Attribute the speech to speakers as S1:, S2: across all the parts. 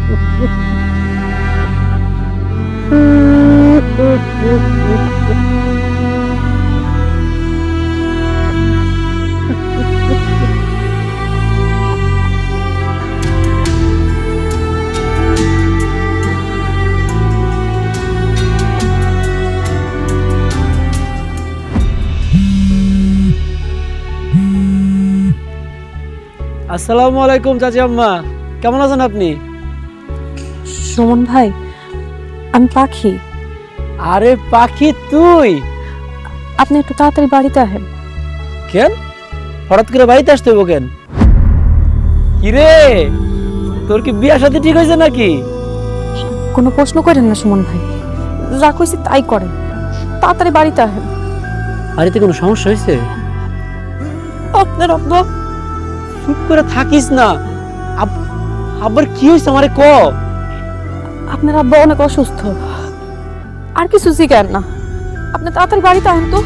S1: আসসালামু আলাইকুম চাচি আম্মা, কেমন আছেন আপনি?
S2: সুমন ভাই, আমি পাখি।
S1: আরে পাখি তুই?
S2: আপনি একটু তাড়াতাড়ি বাড়িতে আসেন।
S1: কেন হঠাৎ করে বাড়িতে আসতে হইব কেন? কিরে, তোর কি বিয়া শাদী ঠিক হয়েছে নাকি?
S2: কোনো প্রশ্ন করেন না সুমন ভাই, যা কইছি তাই করেন। তাড়াতাড়ি বাড়িতে আসেন।
S1: বাড়িতে কোনো সমস্যা হয়েছে?
S2: আপনার আব্বা।
S1: চুপ করে থাকিস না। আবার কি হয়েছে আমারে ক।
S2: আপনার আব্বা অনেক অসুস্থ, আর কিছু জিজ্ঞান না। আপনি তাড়াতাড়ি বাড়িতে আসেন তো।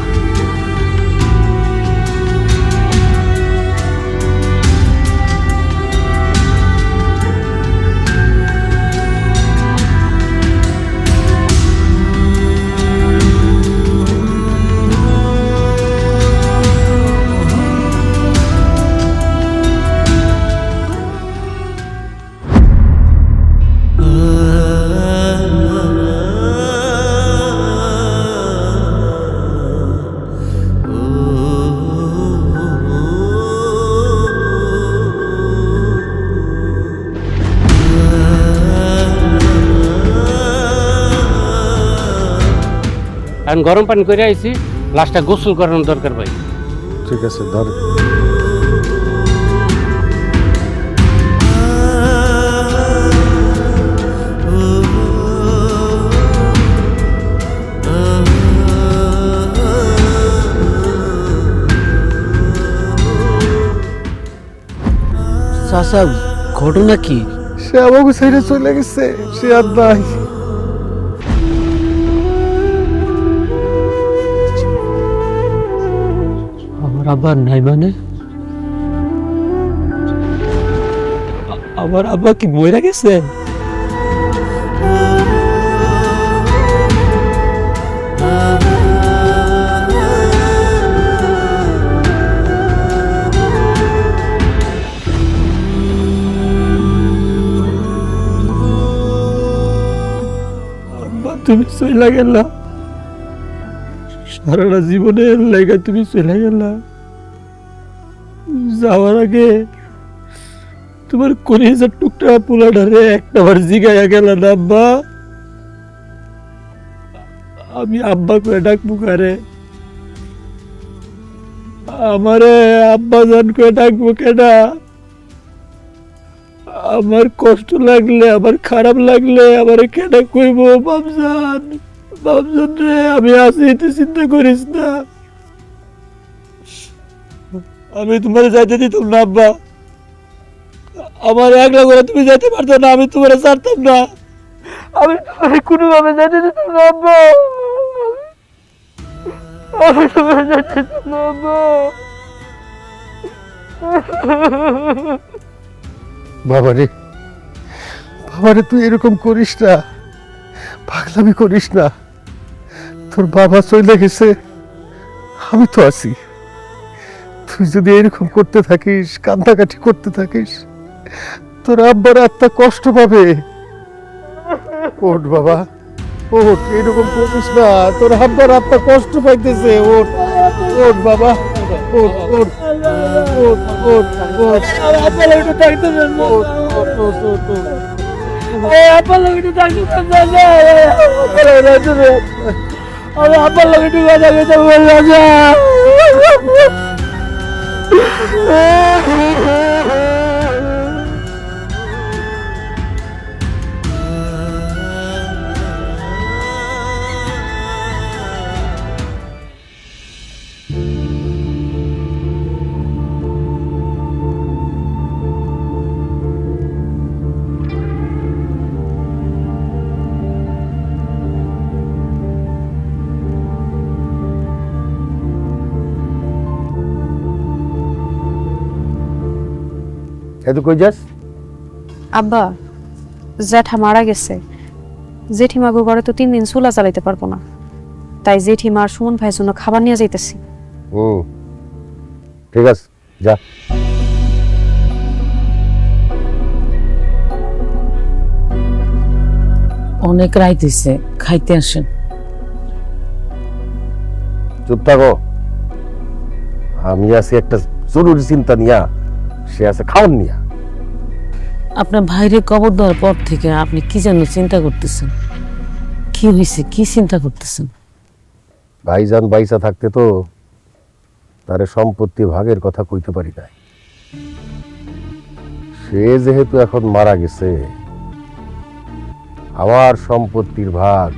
S3: এখন গরম পানি করে আইছি, লাশটা গোসল করানোর দরকার ভাই।
S4: ঠিক আছে, ধর।
S1: চাচা, ঘটনা কি?
S4: সে আমাকে ছেড়ে চলে গেছে, সে আর নাই।
S1: আমার আবার নাই মানে? আমার আব্বা কি মরে গেছে? আব্বা তুমি চলে গেলা, সারাটা জীবনের লাগা তুমি চলে গেলা। যাওয়ার আগে তোমার কলিজার টুকটা পোলাটারে একটা বার জিগাইয়া গেল না আব্বা? আমি আব্বা করে ডাকবো কারে? আমারে আব্বা জান করে ডাকবো কেডা? আমার কষ্ট লাগলে, আমার খারাপ লাগলে আমারে কেডা কইব? বাবজান, বাবজান রে, আমি আছি, তুই চিন্তা করিস না। আমি তোমার যাইতে দিতাম না আব্বা। আমার একলা করে তুমি যেতে পারতো না, আমি তোমার ছাড়তাম না। আমি তোমার কোনোভাবে যেতে দিতাম না আব্বা। আমি তোমার যেতে দিতাম না আব্বা।
S4: বাবারে, বাবারে, তুই এরকম করিস না, পাগলামি করিস না। তোর বাবা চলে গেছে, আমি তো আছি। তুই যদি এরকম করতে থাকিস, কান্দাকাটি করতে থাকিস, তোর আব্বার আত্মা কষ্ট পাবে। ওঠ বাবা, ওঠ, এরকম করিস না। তোর আব্বার আত্মা কষ্ট পাইতেছে। ওঠ, ওঠ বাবা, ওঠ, ওঠ, ওঠ, ওঠ, ওঠ।
S1: আব্বা একটু থাকতে দেন না।
S4: ওঠ, ওঠ, ওঠ, ওঠ, ওঠ।
S1: আব্বা একটু থাকতে দেন না। আমি আব্বার লোক একটু কথা কইতে বললাম না।
S4: তুই কই যাস?
S2: আব্বা, জ্যাঠা মারা গেছে, জেঠিমাগো ঘরে তো 3 দিন চুলা জ্বালাইতে পারবো না, তাই জেঠিমা আর সুমন ভাইয়ের জন্য খাবার নিয়ে যাইতেছি।
S4: ঠিক আছে, যা।
S5: অনেক রাইত হইছে, খাইতে আসেন।
S4: চুপ থাকো, আমি আছি একটা জরুরি চিন্তা নিয়া, সে আছে খাওয়ান নিয়া।
S5: আপনার ভাইরে কবর দেওয়ার পর থেকে আপনি কি যেন চিন্তা করতেছেন? কি হয়েছে, কি চিন্তা করতেছেন?
S4: ভাইজান বাইসা থাকতে তো তারে সম্পত্তি ভাগের কথা কইতে পারি নাই। সে যেহেতু এখন মারা গেছে, আমার সম্পত্তির ভাগ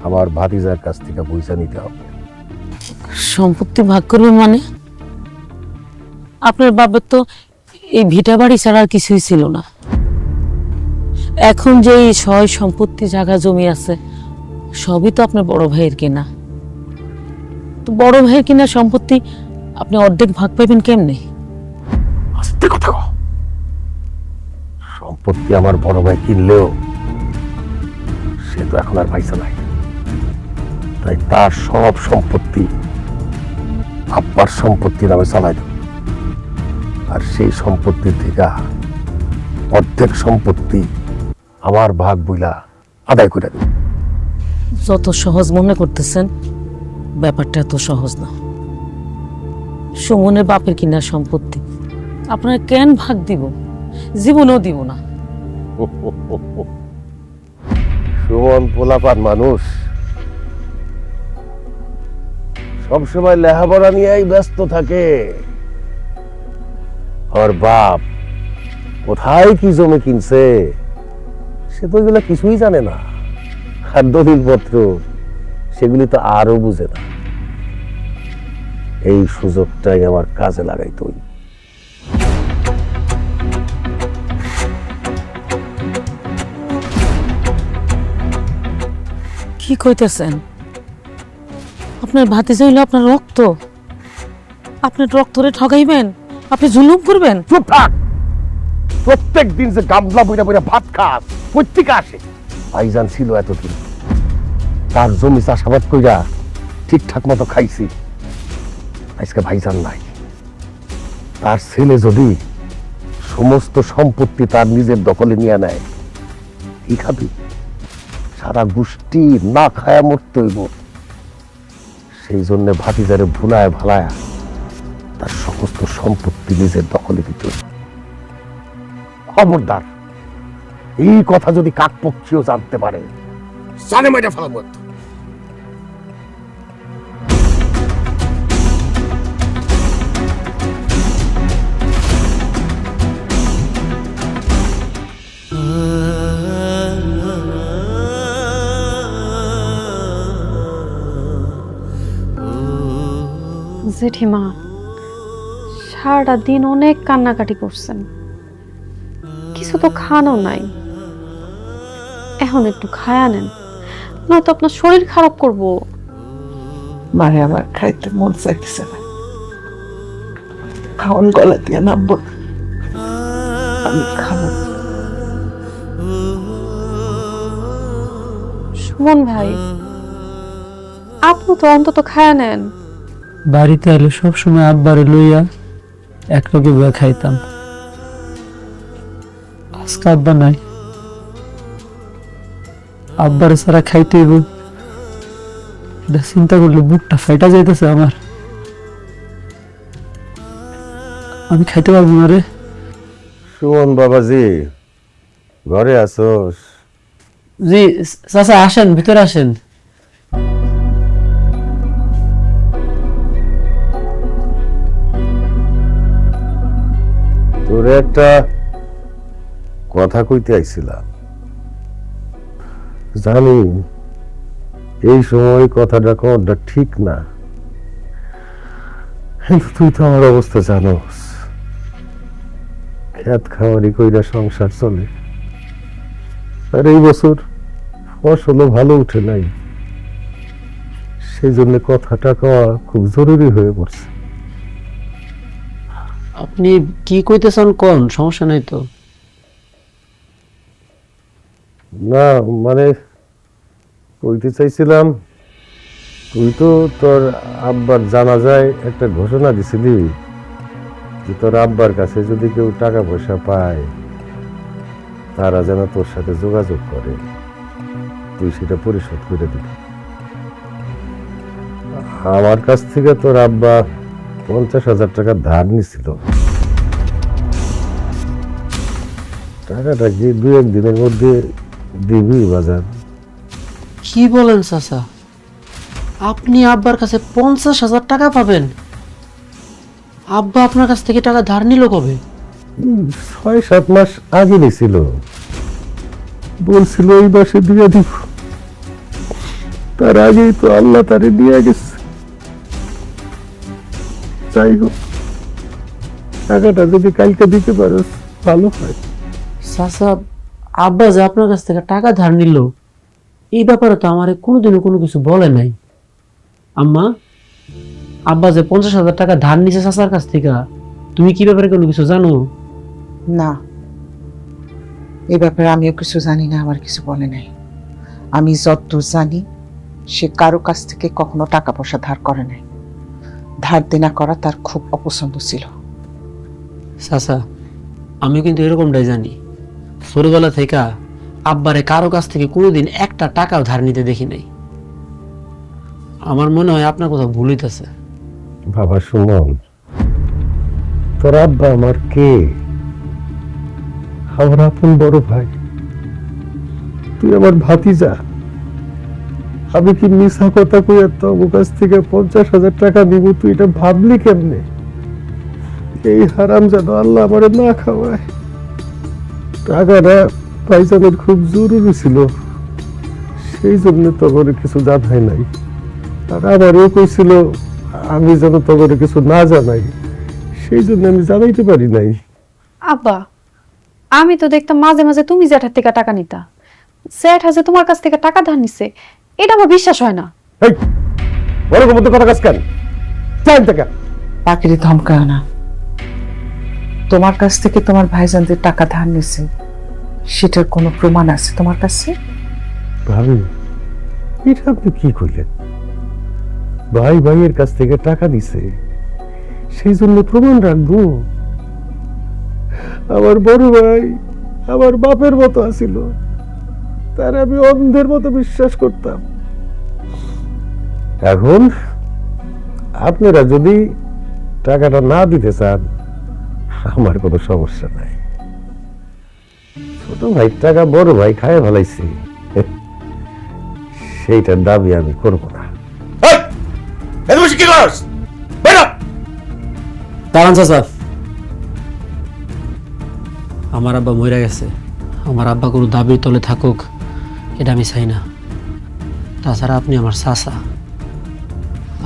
S4: আমার ভাতিজার কাছ থেকে পয়সা নিতে হবে।
S5: সম্পত্তি ভাগ করবে মানে? আপনার বাবার তো এই ভিটা বাড়ি ছাড়া আর কিছুই ছিল না। এখন যে এই সয় সম্পত্তি, জায়গা জমি আছে, সবই তো আপনার বড় ভাইয়ের কেনা। তো বড় ভাইয়ের কিনা সম্পত্তি আপনি অর্ধেক ভাগ পাবেন কেমনে?
S4: আস্তে কথা কও। সম্পত্তি আমার বড় ভাই কিনলেও সে তো এখন আর পয়সা নাই, তাই তার সব সম্পত্তি আব্বার সম্পত্তির নামে চালাই দেব। আর সেই সম্পত্তির থেকে অর্ধেক সম্পত্তি আমার ভাগ বইলা আদায় করে দেব।
S5: যত সহজ মনে করতেছেন, ব্যাপারটা এত সহজ না। সুমনের বাপের কিনা সম্পত্তি আপনারা কেন ভাগ দিব? জীবনেও দিব না।
S4: সুমন পোলাপান মানুষ, সবসময় লেখাপড়া নিয়েই ব্যস্ত থাকে। আর বাপ কোথায় কি জমি কিনছে সে তো এগুলো কিছুই জানে না। আর দলিলপত্র সেগুলি তো আরো বুঝে না। এই সুযোগটাই আমার কাজে লাগাইতে হইবে।
S5: কি কইতেছেন? আপনার ভাতিজা হইল আপনার রক্ত, আপনার রক্তরে ঠগাইবেন, আপনি জুলুম করবেন?
S4: চুপ থাক। প্রত্যেক দিন যে গামলা বইরা বইরা ভাত খাস, প্রত্যেকে আসে। ভাইজান ছিল এতদিন, তার জমি চাষাবাদ কইরা ঠিকঠাক মতো খাইছি। আজকে ভাইজান নাই, তার ছেলে যদি সমস্ত সম্পত্তি তার নিজের দখলে নিয়ে নেয়, কি খাবি? সারা গোষ্ঠী না খায়া মরতে হইব। সেই জন্য ভাতিজারে ভুলায় ভালায়া তার সমস্ত সম্পত্তি নিজের দখলে দিতে হইব। খবরদার, এই কথা যদি কাকপক্ষীও জানতে পারে, জানে মাইটা ফেলাবো।
S2: জেঠিমা সারাটা দিন অনেক কান্নাকাটি করছেন, কিছু তো খানো নাই। এখন একটু খায়া নেন, নয়তো আপনার শরীর খারাপ করব।
S6: মারে আমার খাইতে মন চাইতেছে না, খাওয়ান গলা দিয়ে নামবো না। আমি খাবো।
S2: সুমন ভাই, আপনি তো অন্তত খায়া নেন।
S1: বাড়িতে এলে সবসময় আব্বারে লইয়া একলগে বইয়া খাইতাম। আজকে আব্বা নাই, আব্বারে ছাড়া খাইতে হইব, এটা চিন্তা করলে বুকটা ফাইটা যাইতেছে আমার। আমি খাইতে পারবো না রে।
S4: সুমন বাবাজি, ঘরে আসোস?
S1: জি চাচা, আসেন, ভিতরে আসেন।
S4: তোরে একটা কথা কইতে আইছিলাম। জানি এই সময় কথাটা কোনটা ঠিক না, কিন্তু তুই তো আমার অবস্থা জানোস। খেত খাওয়ারি কইরা সংসার চলে, আর এই বছর ফসলও ভালো উঠে নাই। সেই জন্য কথাটা কওয়া খুব জরুরি হয়ে পড়ছে।
S1: আপনি কি কইতেছেন কোন? সমস্যা নাই তো।
S4: না মানে কইতে চাইছিলাম, তুই তো তোর আব্বার জানাজায় একটা ঘোষণা দিছিলি যে তোর আব্বার কাছে যদি কেউ টাকা পয়সা পায় তারা যেন তোর সাথে যোগাযোগ করে, তুই সেটা পরিশোধ করে দিবি। আমার কাছ থেকে তোর আব্বা 50,000 টাকা ধার নিছিল। টাকাটা কি 2-1 দিনের মধ্যে দিবি বাজার?
S7: কি বলেন চাচা, আপনি আব্বার কাছে 50,000 টাকা পাবেন? আব্বা আপনার কাছ থেকে টাকা ধার নিল কবে?
S4: 6-7 মাস আগে নিছিল, বলছিল এই মাসে দিয়ে দিব। তার আগেই তো আল্লাহ তারে নিয়ে গেছে। যাই হোক, টাকাটা যদি কালকে দিতে পারো ভালো হয়।
S7: চাচা, আব্বা যে আপনার কাছ থেকে টাকা ধার নিল এই ব্যাপারে তো আমার কোনোদিনও কোনো কিছু বলে নাই। আম্মা, আব্বা যে 50,000 টাকা ধার নিছে চাচার কাছ থেকে, তুমি কি ব্যাপারে কোনো কিছু জানো?
S6: না, এই ব্যাপারে আমিও কিছু জানি না, আমার কিছু বলে নাই। আমি যতদূর জানি সে কারো কাছ থেকে কখনো টাকা পয়সা ধার করে নাই। ধার দেনা করা তার খুব অপছন্দ ছিল।
S7: চাচা, আমি কিন্তু এরকমটাই জানি। ছোটবেলা থেকে আব্বারে কারো কাছ থেকে কোনোদিন একটা টাকাও ধার নিতে দেখি নাই। আমার মনে হয় আপনার কোথাও ভুল হইতেছে।
S4: বাবা সুমন, তোর আব্বা আমার কে? আমার আপন বড় ভাই, তুই আমার ভাতিজা। আমি কি মিশা কথা কই তোর কাছ থেকে 50,000 টাকা দিব? তুই এটা ভাবলি কেমনে? এই হারাম যেন আল্লাহ আমার না খাওয়ায়। টাকাটা ভাইজানের খুব জরুরি ছিল, সেই জন্য তোর কিছু জানাই নাই। আর আমারও কইছিল আমি যেন তোর কিছু না জানাই, সেই জন্য আমি জানাইতে পারি নাই।
S2: আব্বা, আমি তো দেখতাম মাঝে মাঝে তুমি জ্যাঠার থেকে টাকা নিতা। জ্যাঠা যে তোমার কাছ থেকে টাকা ধার নিছে এটা আমার বিশ্বাস হয় না।
S4: এই বড় মধ্যে কথা কাজ কেন? চাই টাকা
S6: পাখিরে ধমকায় না। তোমার কাছ থেকে তোমার ভাইজান যে টাকা ধার নিছে সেটার কোনো প্রমাণ আছে তোমার কাছে?
S4: ভাবি, এটা আপনি কি কইলেন? ভাই ভাইয়ের কাছ থেকে টাকা নিছে, সেই জন্য প্রমাণ রাখবো? আমার বড় ভাই আমার বাপের মতো আছিল, তার আমি অন্ধের মতো বিশ্বাস করতাম। এখন আপনারা যদি টাকাটা না দিতে চান আমার কোনো সমস্যা নাই। ছোট ভাই টাকা বড় ভাই খায় ফেলাইছি, সেইটার দাবি আমি করব না।
S7: দাঁড়ান চাচা, আমার আব্বা মরে গেছে। আমার আব্বা কোনো দাবির তলে থাকুক এটা আমি চাই না। তাছাড়া আপনি আমার চাচা,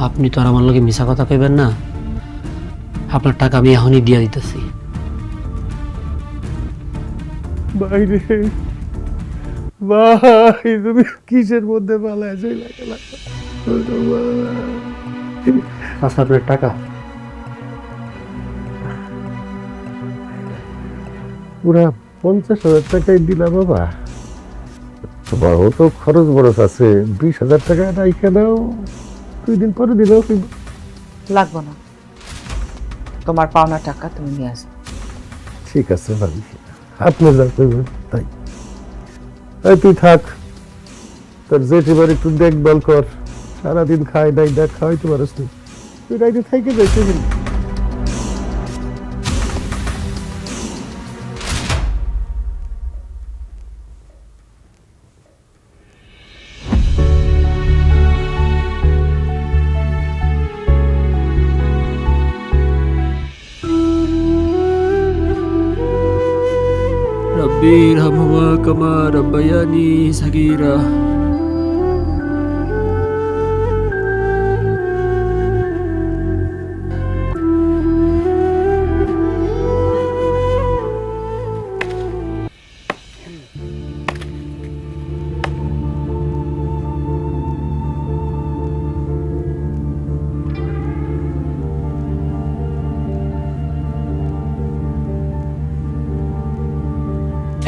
S7: আপনি তো আর আমার লোকে মিশা কথা কইবেন না। আপনার টাকা আমি এখনই দিয়া দিতেছি।
S4: বাইরে ভাই, তুমি কিসের মধ্যে পালায় চলে গেলা?
S7: চাচা, আপনার টাকা।
S4: পুরা 50,000 টাকাই দিলা বাবা। তোমারও তো খরচ বরচ আছে, 20,000 টাকা রাইখে দাও, 2 দিন পরে দিলেও
S6: লাগবো না, তোমার পাওনা টাকা তুমি নিয়ে আসো।
S4: ঠিক আছে ভাবি, আপনি যা করবেন তাই। এই তুই থাক, তোর জেঠিবার একটু দেখভাল কর, সারাদিন খাই নাই, দেখ খাওয়াইতে পারস তুই, তুই রাইতে থাইকে যাইতে।
S7: রব্বি রহমহুমা কামা রব্বায়ানি সাগীরা।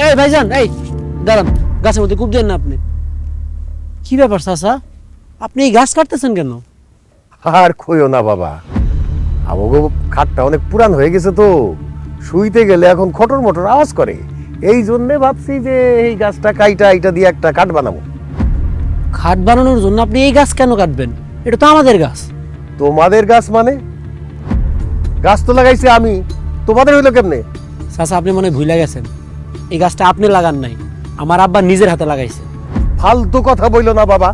S7: এই ভাইজান, এই দাঁড়ান। গাছের মধ্যে কূপ দেন না আপনি। কি ব্যাপার চাচা, আপনি এই গাছ কাটতেছেন কেন?
S4: আর কইও না বাবা, আমাকে খাটটা অনেক পুরান হয়ে গেছে তো, শুইতে গেলে এখন খটর মটর আওয়াজ করে। এই জন্যে ভাবছি যে এই গাছটা কাইটা এটা দিয়ে একটা কাঠ বানাবো।
S7: খাট বানানোর জন্য আপনি এই গাছ কেন কাটবেন? এটা তো আমাদের গাছ।
S4: তোমাদের গাছ মানে? গাছ তো লাগাইছি আমি, তোমাদের হইলো কেমনে?
S7: চাচা আপনি মনে হয় ভুলে গেছেন, এই গাছটা আপনি লাগান নাই, আমার আব্বা নিজের হাতে লাগাইছে।
S4: ফালতু কথা বইলো না বাবা।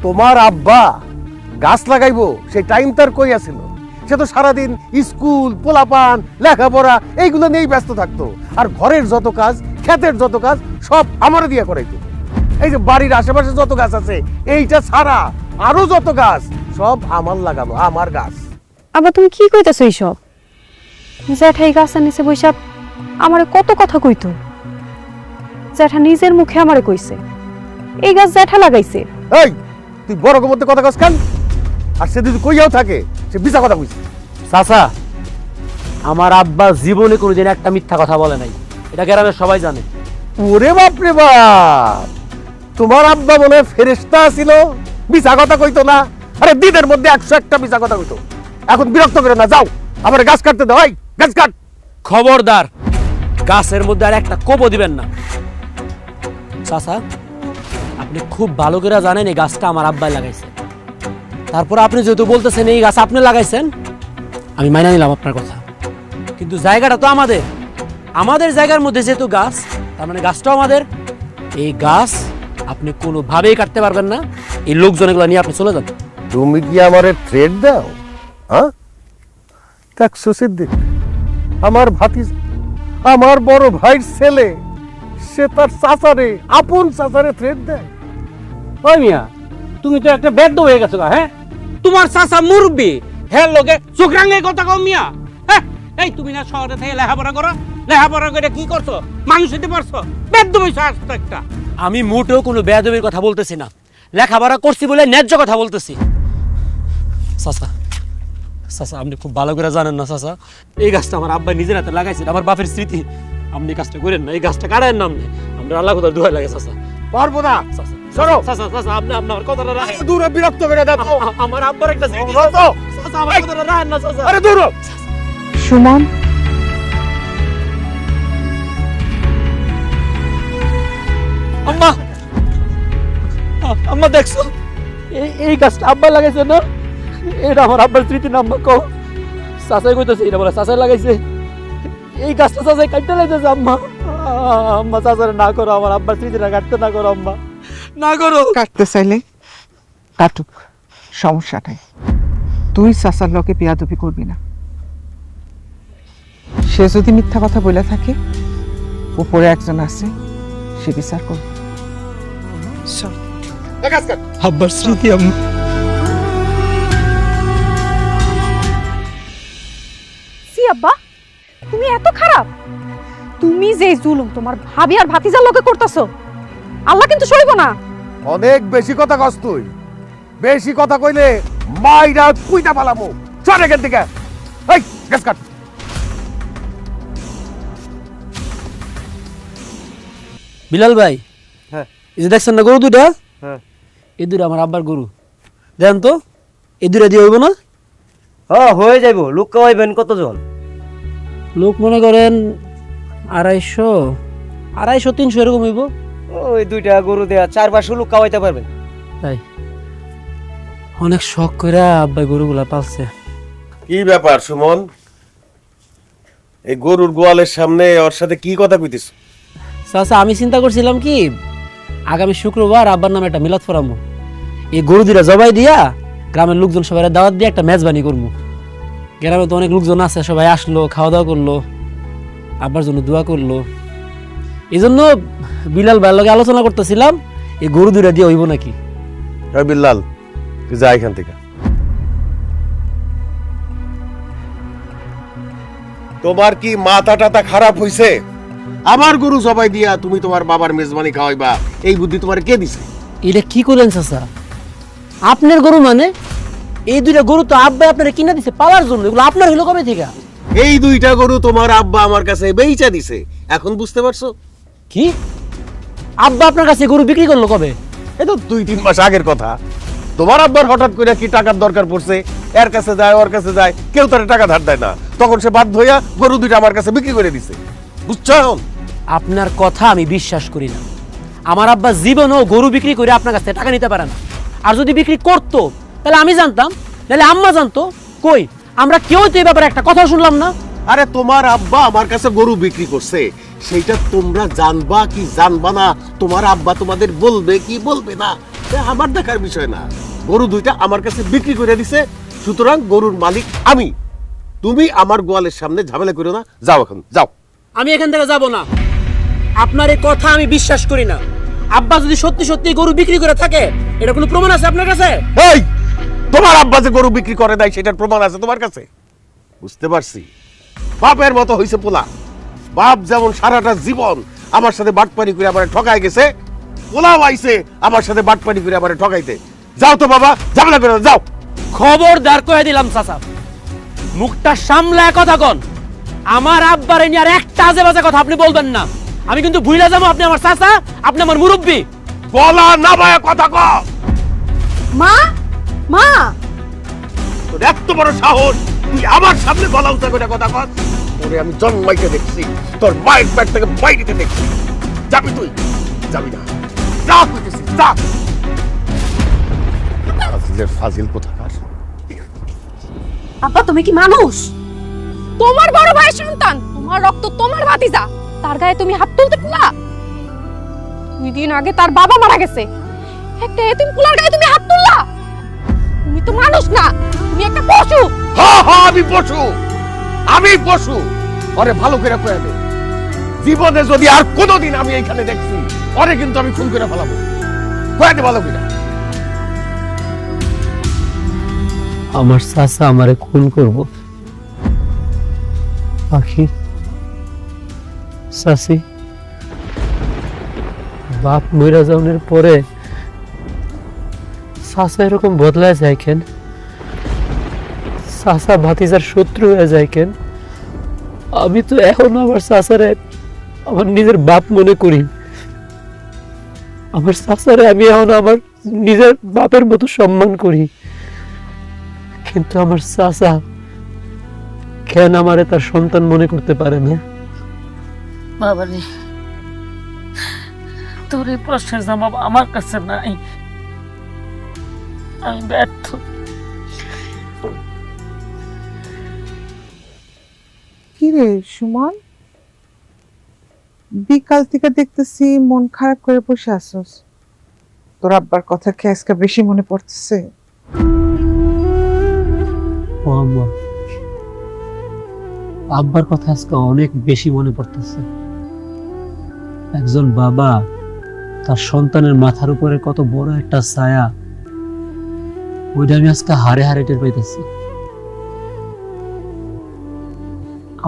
S4: তোমার আব্বা গাছ লাগাইবো সেই টাইম তার কই আছিল? সে তো সারাদিন স্কুল, পোলাপান, লেখাপড়া এইগুলো নিয়েই ব্যস্ত থাকতো। আর ঘরের যত কাজ, ক্ষেতের যত কাজ সব আমারে দিয়ে করাইতো। এই যে বাড়ির আশেপাশে যত গাছ আছে এইটা ছাড়া আরো যত গাছ সব আমার লাগানো, আমার গাছ।
S2: আবার তুমি কি কইতেছো এইসব? জ্যাঠা এই গাছের নিচে বৈশাখ আমারে কত কথা কইতো। জ্যাঠা নিজের মুখে আমারে কইছে এই গাছ জ্যাঠা লাগাইছে।
S4: এই তুই বড় মধ্যে কথা কস কেন? আর সে যদি কইয়াও থাকে সে মিছা কথা কইছে।
S7: চাচা আমার আব্বা জীবনে কোনোদিন একটা মিথ্যা কথা বলে নাই, এটা গ্রামের সবাই জানে।
S4: ওরে বাপ রে বাপ, তোমার আব্বা মনে হয় ফেরেশতা ছিল, মিছা কথা কইতো না। আরে দিনের মধ্যে 101টা মিছা কথা কইতো। এখন বিরক্ত করে না, যাও আমার গাছ কাটতে দাও। এই গাছ কাট।
S7: খবরদার, গাছের মধ্যে আর একটা কোপও দিবেন না। চাচা আপনি খুব ভালো করে জানেন এই গাছটা আমার আব্বাই লাগাইছে। তারপর আপনি যেহেতু বলতেছেন এই গাছ আপনি লাগাইছেন, আমি মাইনা নিলাম আপনার কথা, কিন্তু জায়গাটা তো আমাদের। আমাদের জায়গার মধ্যে যেহেতু গাছ, তার মানে গাছটাও আমাদের। এই গাছ আপনি কোনোভাবেই কাটতে পারবেন না। এই লোকজন এগুলো নিয়ে আপনি চলে যান।
S4: তুমি কি আমারে ট্রেড দাও? হ্যাঁ দেখছো সিদ্দিক, আমার ভাতিজ, আমার বড় ভাইয়ের ছেলে, সে তার চাচারে, আপন চাচারে থ্রেড দেয়।
S3: ওই মিয়া, তুমি তো একটা বেদ্য হয়ে গেছো গা। হ্যাঁ, তোমার চাচা মুরব্বি, হ্যাঁ লোকে চোখ রাঙে কথা কও মিয়া। হ্যাঁ, এই তুমি না শহরে থেকে লেখাপড়া করো, লেখাপড়া করে কি করছো? মানুষ হতে পারছো? বেদ্য হইছো আস্ত একটা।
S7: আমি মোটেও কোনো বেয়াদবির কথা বলতেছি না, লেখাপড়া করছি বলে ন্যায্য কথা বলতেছি। চাচা চাচা আপনি খুব ভালো করে জানেন না চাচা, এই গাছটা আমার আব্বা নিজের হাতে লাগাইছেন, আমার বাপের স্মৃতি। আপনি এই কাজটা করেন না, এই গাছটা কাটার নাম নেই। আমরা আল্লাহ কোথাও দোয়া লাগে চাচা।
S4: পারবো না,
S7: চাচা
S4: সরো।
S7: চাচা চাচা আপনি আপনার কথাটা রাখেন।
S4: দূরে বিরক্ত করে দাও।
S7: আমার আব্বার একটা স্মৃতি।
S4: চাচা,
S7: চাচা আমার কথাটা রাখেন না চাচা।
S4: আরে দূর।
S2: সুমন,
S1: আম্মা, আম্মা দেখছো এই গাছটা আব্বা লাগাইছে না? এটা আমার আব্বার স্মৃতি না আম্মা? কও চাচাই কইতেছে এটা বলে চাচাই লাগাইছে। এই গাছটা চাচাই কাটতে লাগাইছে আম্মা। আম্মা চাচারে না করো, আমার আব্বার স্মৃতিটা কাটতে না করো আম্মা, না করো।
S6: কাটতে চাইলে কাটুক, সমস্যা নাই। তুই চাচার লোকে বেয়াদবি করবি না। সে যদি মিথ্যা কথা বলে থাকে, উপরে একজন আছে, সে বিচার করবে। চল।
S1: আব্বার স্মৃতি আম্মা।
S2: সি আব্বা, তুমি এত খারাপ? তুমি যে জুলুম তোমার ভাবি আর ভাতিজার লোকে করতেছো, আল্লাহ কিন্তু সইব না।
S4: অনেক বেশি কথা কস তুই। বেশি কথা কইলে মাইরা কুইটা পালামু। চল এখান থেকে। এই গাছ কাট।
S7: বিলাল ভাই,
S1: হ্যাঁ।
S7: এই যে দেখছেন না গরু দুইটা,
S1: হ্যাঁ।
S7: এই দুইটা আমার আব্বার গরু। দেন তো, এই দুইটা দিয়ে হইব না?
S8: হ্যাঁ হয়ে যাইব। লোক খাওয়াইবেন কতজন?
S7: লোক মনে করেন 250, 300 এরকম হইব।
S8: ওই দুইটা গরু দেয়া 4-5 লোক খাওয়াইতে পারবেন।
S7: তাই অনেক শখ করে আব্বাই গরুগুলা পালছে।
S4: কি ব্যাপার সুমন, এই গরুর গোয়ালের সামনে ওর সাথে কি কথা কইতিস?
S7: চাচা আমি চিন্তা করছিলাম কি, আগামী শুক্রবার আব্বার নামে একটা মিলাদ ফরামো। এই গরু দুইটা জবাই দিয়া গ্রামের লোকজন সবাই দাওয়াত দিয়ে একটা মেজবানি করবো। গ্রামে তো অনেক লোকজন আছে, সবাই আসলো, খাওয়া দাওয়া করলো, আব্বার জন্য দোয়া করলো। এই জন্য বিলাল ভাইয়ের লগে আলোচনা করতেছিলাম এই গরু দুইটা দিয়ে হইব নাকি।
S4: বিল্লাল তুই যা এখান থেকে। তোমার কি মাথা টাথা খারাপ হইছে? আমার গরু জবাই দিয়া তুমি তোমার বাবার মেজবানি খাওয়াইবা, এই বুদ্ধি তোমার কে দিছে?
S7: এটা কি করলেন চাচা? আপনার গরু মানে? এই দুইটা গরু তো আব্বা আপনারা কিনা দিছে পালার জন্য, এগুলো আপনার হইলো কবে থেকে?
S4: এই দুইটা গরু তোমার আব্বা আমার কাছে বেইচা দিছে, এখন বুঝতে পারছো?
S7: কি
S1: আব্বা আপনার কাছে গরু বিক্রি করলো কবে?
S4: এ তো 2-3 মাস আগের কথা। তোমার আব্বার হঠাৎ করে কি টাকার দরকার পড়ছে, এর কাছে যায় ওর কাছে যায়, কেউ তার টাকা ধার দেয় না, তখন সে বাধ্য হইয়া গরু দুইটা আমার কাছে বিক্রি করে দিছে। বুঝছো?
S1: আপনার কথা আমি বিশ্বাস করি না। আমার আব্বা জীবনও গরু বিক্রি করে আপনার কাছ থেকে টাকা নিতে পারে না। আর যদি বিক্রি করতো তাহলে আমি জানতাম, তাহলে আম্মা জানতো। কই, আমরা কেউ তো এই ব্যাপারে একটা কথা শুনলাম না।
S4: আরে তোমার আব্বা আমার কাছে গরু বিক্রি করছে, সেইটা তোমরা জানবা কি জানবা না, তোমার আব্বা তোমাদের বলবে কি বলবে না, এটা আমার দেখার বিষয় না। গরু দুইটা আমার কাছে বিক্রি করে দিছে, সুতরাং গরুর মালিক আমি। তুমি আমার গোয়ালের সামনে ঝামেলা করো না, যাও এখন যাও।
S1: আমি এখান থেকে যাব না। আপনার এই কথা আমি বিশ্বাস করি না। আব্বা যদি সত্যি সত্যি গরু বিক্রি করে থাকে, এটা কোনো প্রমাণ আছে আপনার কাছে?
S4: এই, তোমার আব্বা যে গরু বিক্রি করে দেয় সেটার প্রমাণ আছে তোমার কাছে? বুঝতে পারছি, বাপের মতো হইছে পোলা। বাপ যেমন সারাটা জীবন আমার সাথে বাটপানি করে আবার ঠকাই গেছে, পোলাও আইছে আমার সাথে বাটপানি করে আবার ঠকাইতে। যাও তো বাবা, ঝামেলা করে যাও।
S1: খবরদার কয়ে দিলাম চাচা, মুখটা সামলায় কথা কন। আমার আব্বারে নিয়ে আর একটা আজে বাজে কথা আপনি বলবেন না। আমি কিন্তু ভুলে যাবো আপনি আমার চাচা, আপনি আমার মুরব্বী।
S4: গলা নামায়া কথা কও।
S2: মা, মা,
S4: তোর এত বড় সাহস, তুই আমার সামনে গলা উঁচা করে কথা কস? তোরে আমি জন্মাইতে দেখছি, তোর মায়ের পেট থেকে বাইরে দেখছি। যাবি তুই? যাবি না, যা কইতেছি যা। ফাজিলের ফাজিল কোথাকার।
S2: আব্বা তুমি কি মানুষ? তোমার বড় ভাইয়ের সন্তান, তোমার রক্ত, তোমার ভাতিজা, তার গায়ে তুমি হাত তুলতে পারলা? 2 দিন আগে তার বাবা মারা গেছে, একটা এতিম পোলার গায়ে তুমি হাত তুললা? তুমি তো মানুষ না, তুমি একটা পশু।
S4: হ্যাঁ হ্যাঁ, আমি পশু, আমি পশু। ওরে ভালো করে কয়ে দে, জীবনে যদি আর কোনোদিন আমি এইখানে দেখছি ওরে কিন্তু আমি খুন করে ফেলাবো। কয়ে দে ভালো করে।
S7: আমার চাচা আমারে খুন করব। পাখি, চাচি, বাপ মইরা যাওয়ার পরে চাচা এরকম বদলায় যায় কেন? চাচা ভাতিজার শত্রু হয়ে যায় কেন? আমি তো এখনো আমার চাচারে আমার নিজের বাপ মনে করি। আমার চাচারে আমি এখন আমার নিজের বাপের মতো সম্মান করি, কিন্তু আমার চাচা কেন আমারে তার সন্তান মনে করতে পারে না?
S5: বাবারে, তোর এই প্রশ্নের জবাব আমার কাছে নাই। আমি ব্যর্থ।
S6: কি রে সুমন, বিকাল থেকে দেখতেছি মন খারাপ করে বসে আসছস। তোর আব্বার কথা কি আজকে বেশি মনে পড়তেছে?
S7: ও আম্মা, আব্বার কথা আজকে অনেক বেশি মনে পড়তেছে। একজন বাবা তার সন্তানের মাথার উপরে কত বড় একটা ছায়া, ওইটা আমি আজকে হারে হারে টের পাইতেছি।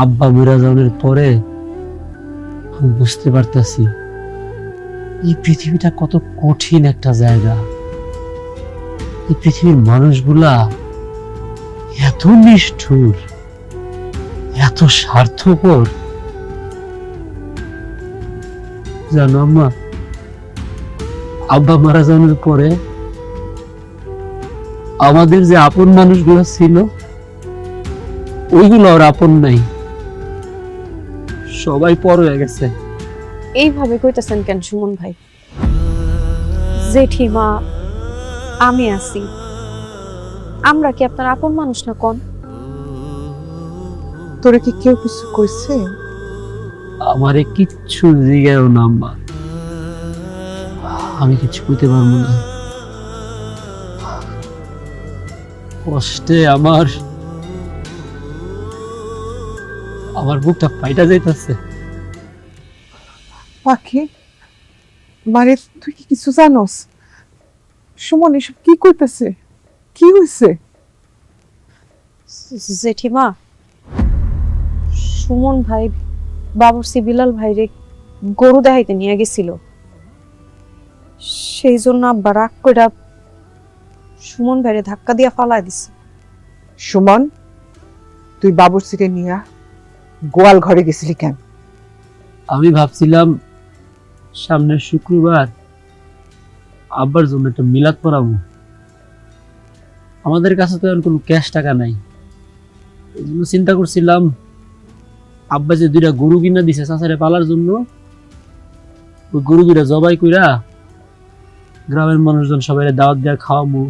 S7: আব্বা মরে যাওয়ার পরে আমি বুঝতে পারতেছি এই পৃথিবীটা কত কঠিন একটা জায়গা। এই পৃথিবীর মানুষগুলা এত নিষ্ঠুর, এত স্বার্থপর। জানো আম্মা, আব্বা মারা যাওয়ার পরে আমাদের যে আপন মানুষগুলো ছিল ওইগুলো আর আপন নাই, সবাই পর হয়ে গেছে।
S2: এইভাবে কইতেছেন কেন সুমন ভাই? জেঠিমা, আমি আছি, আমরা কি আপনার আপন মানুষ না? কোন
S6: তোরে কি কেউ কিছু কইছে?
S7: আমারে কিচ্ছু জিগাও না আম্মা, আমি কিছু কইতে পারবো না। কষ্টে আমার বুকটা ফাইটা যাইতেছে।
S6: পাখি, মানে তুই কি কিছু জানোস? সুমন এসব কি করতেছে? কি হয়েছে?
S2: জেঠিমা, সুমন ভাই বাবুর্চি বিলাল ভাইরে গরু দেখাইতে নিয়ে গেছিল, সেই জন্য আব্বা রাগ করে সুমন ভাইরে ধাক্কা দিয়া ফালাই দিছে।
S6: সুমন, তুই বাবুর্চিকে নিয়ে গোয়াল ঘরে গেছিলি কেন?
S7: আমি ভাবছিলাম সামনের শুক্রবার আব্বার জন্য একটা মিলাদ পড়াবো। আমাদের কাছে তো এখন কোনো ক্যাশ টাকা নাই, এই জন্য চিন্তা করছিলাম আব্বা যে 2টা গরু কিনা দিছে চাচারে পালার জন্য, ওই গরু 2টা জবাই কইরা গ্রামের মানুষজন সবাই দাওয়াত দেওয়া খাওয়াবো,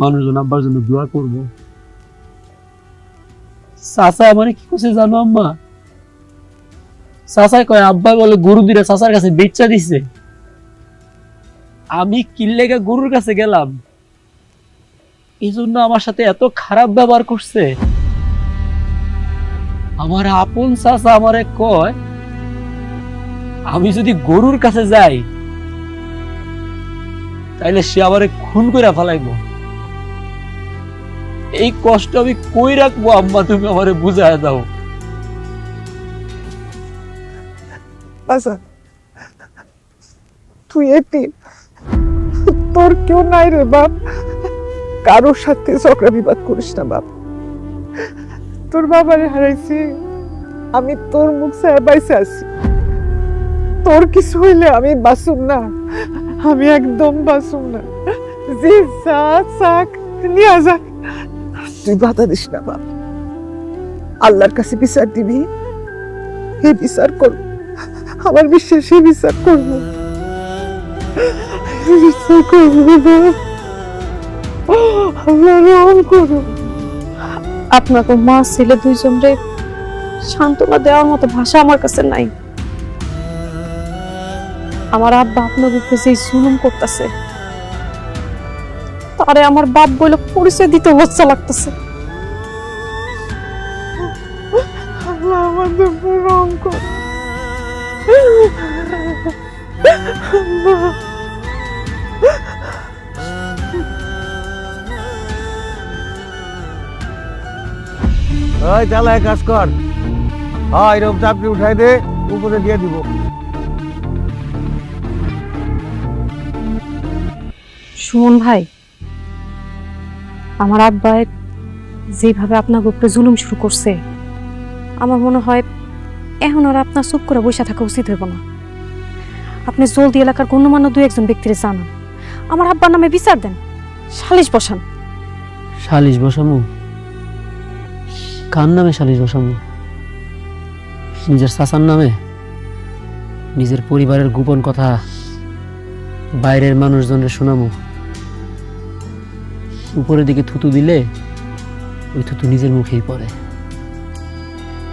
S7: মানুষজন আব্বার জন্য দোয়া করবো। চাচা আমারে কি করছে জানো আম্মা? চাচাই কয় আব্বা বলে গরু 2টা চাচার কাছে বেচা দিছে। আমি কিল্লেগা গরুর কাছে গেলাম, এই জন্য আমার সাথে এত খারাপ ব্যবহার করছে। আমার আপন চাচা আমারে কয় আমি যদি গরুর কাছে যাই তাইলে সে আমারে খুন কইরা ফেলাইবো। এই কষ্ট আমি কই রাখবো আম্মা, তুমি আমারে বুঝায় দাও।
S6: আচ্ছা, তুই এতিম, তোর কেউ নাই রে বাপ, কারোর সাথে ঝগড়া বিবাদ করিস না বাপ। তোর বাবারে হারাইছি, আমি তোর মুখ চাই বাইসে আছি। তোর কিছু হইলে আমি বাঁচুম না, আমি একদম বাঁচুম না। জি যাক নিয়ে যাক, তুই বাধা দিস না বাপ। আল্লাহর কাছে বিচার দিবি, হে বিচার কর, আমার বিশ্বাসে বিচার করবো, বিচার করবো বাপ। আল্লাহ রহম করো।
S2: আপনাকে মা ছেলে দুইজনরে সান্ত্বনা দেওয়ার মতো ভাষা আমার কাছে নাই। আমার আব্বা আপনার উপরে যে জুলুম করতেছে তারে আমার বাপ বলে পরিচয় দিতে লজ্জা লাগতেছে।
S6: আল্লাহ আমাদের উপর রহম কর।
S4: ওই চালায় কাজ কর, হ্যাঁ এরকম চাপড়ি উঠাই দে, উপরে দিয়ে দিব।
S2: সুমন ভাই, আমার আব্বা যেভাবে আপনার উপরে জুলুম শুরু করছে, আমার মনে হয় এখন আর আপনার চুপ করে বসে থাকা উচিত হইব না। আপনি জলদি এলাকার গণ্যমান্য 2-1 ব্যক্তিরে জানান, আমার আব্বার নামে বিচার দেন, সালিশ বসান।
S7: সালিশ বসামু? কার নামে সালিশ বসামু? নিজের চাচার নামে? নিজের পরিবারের গোপন কথা বাইরের মানুষজনের শোনামু? উপরের দিকে থুতু দিলে ওই থুতু নিজের মুখেই পড়ে।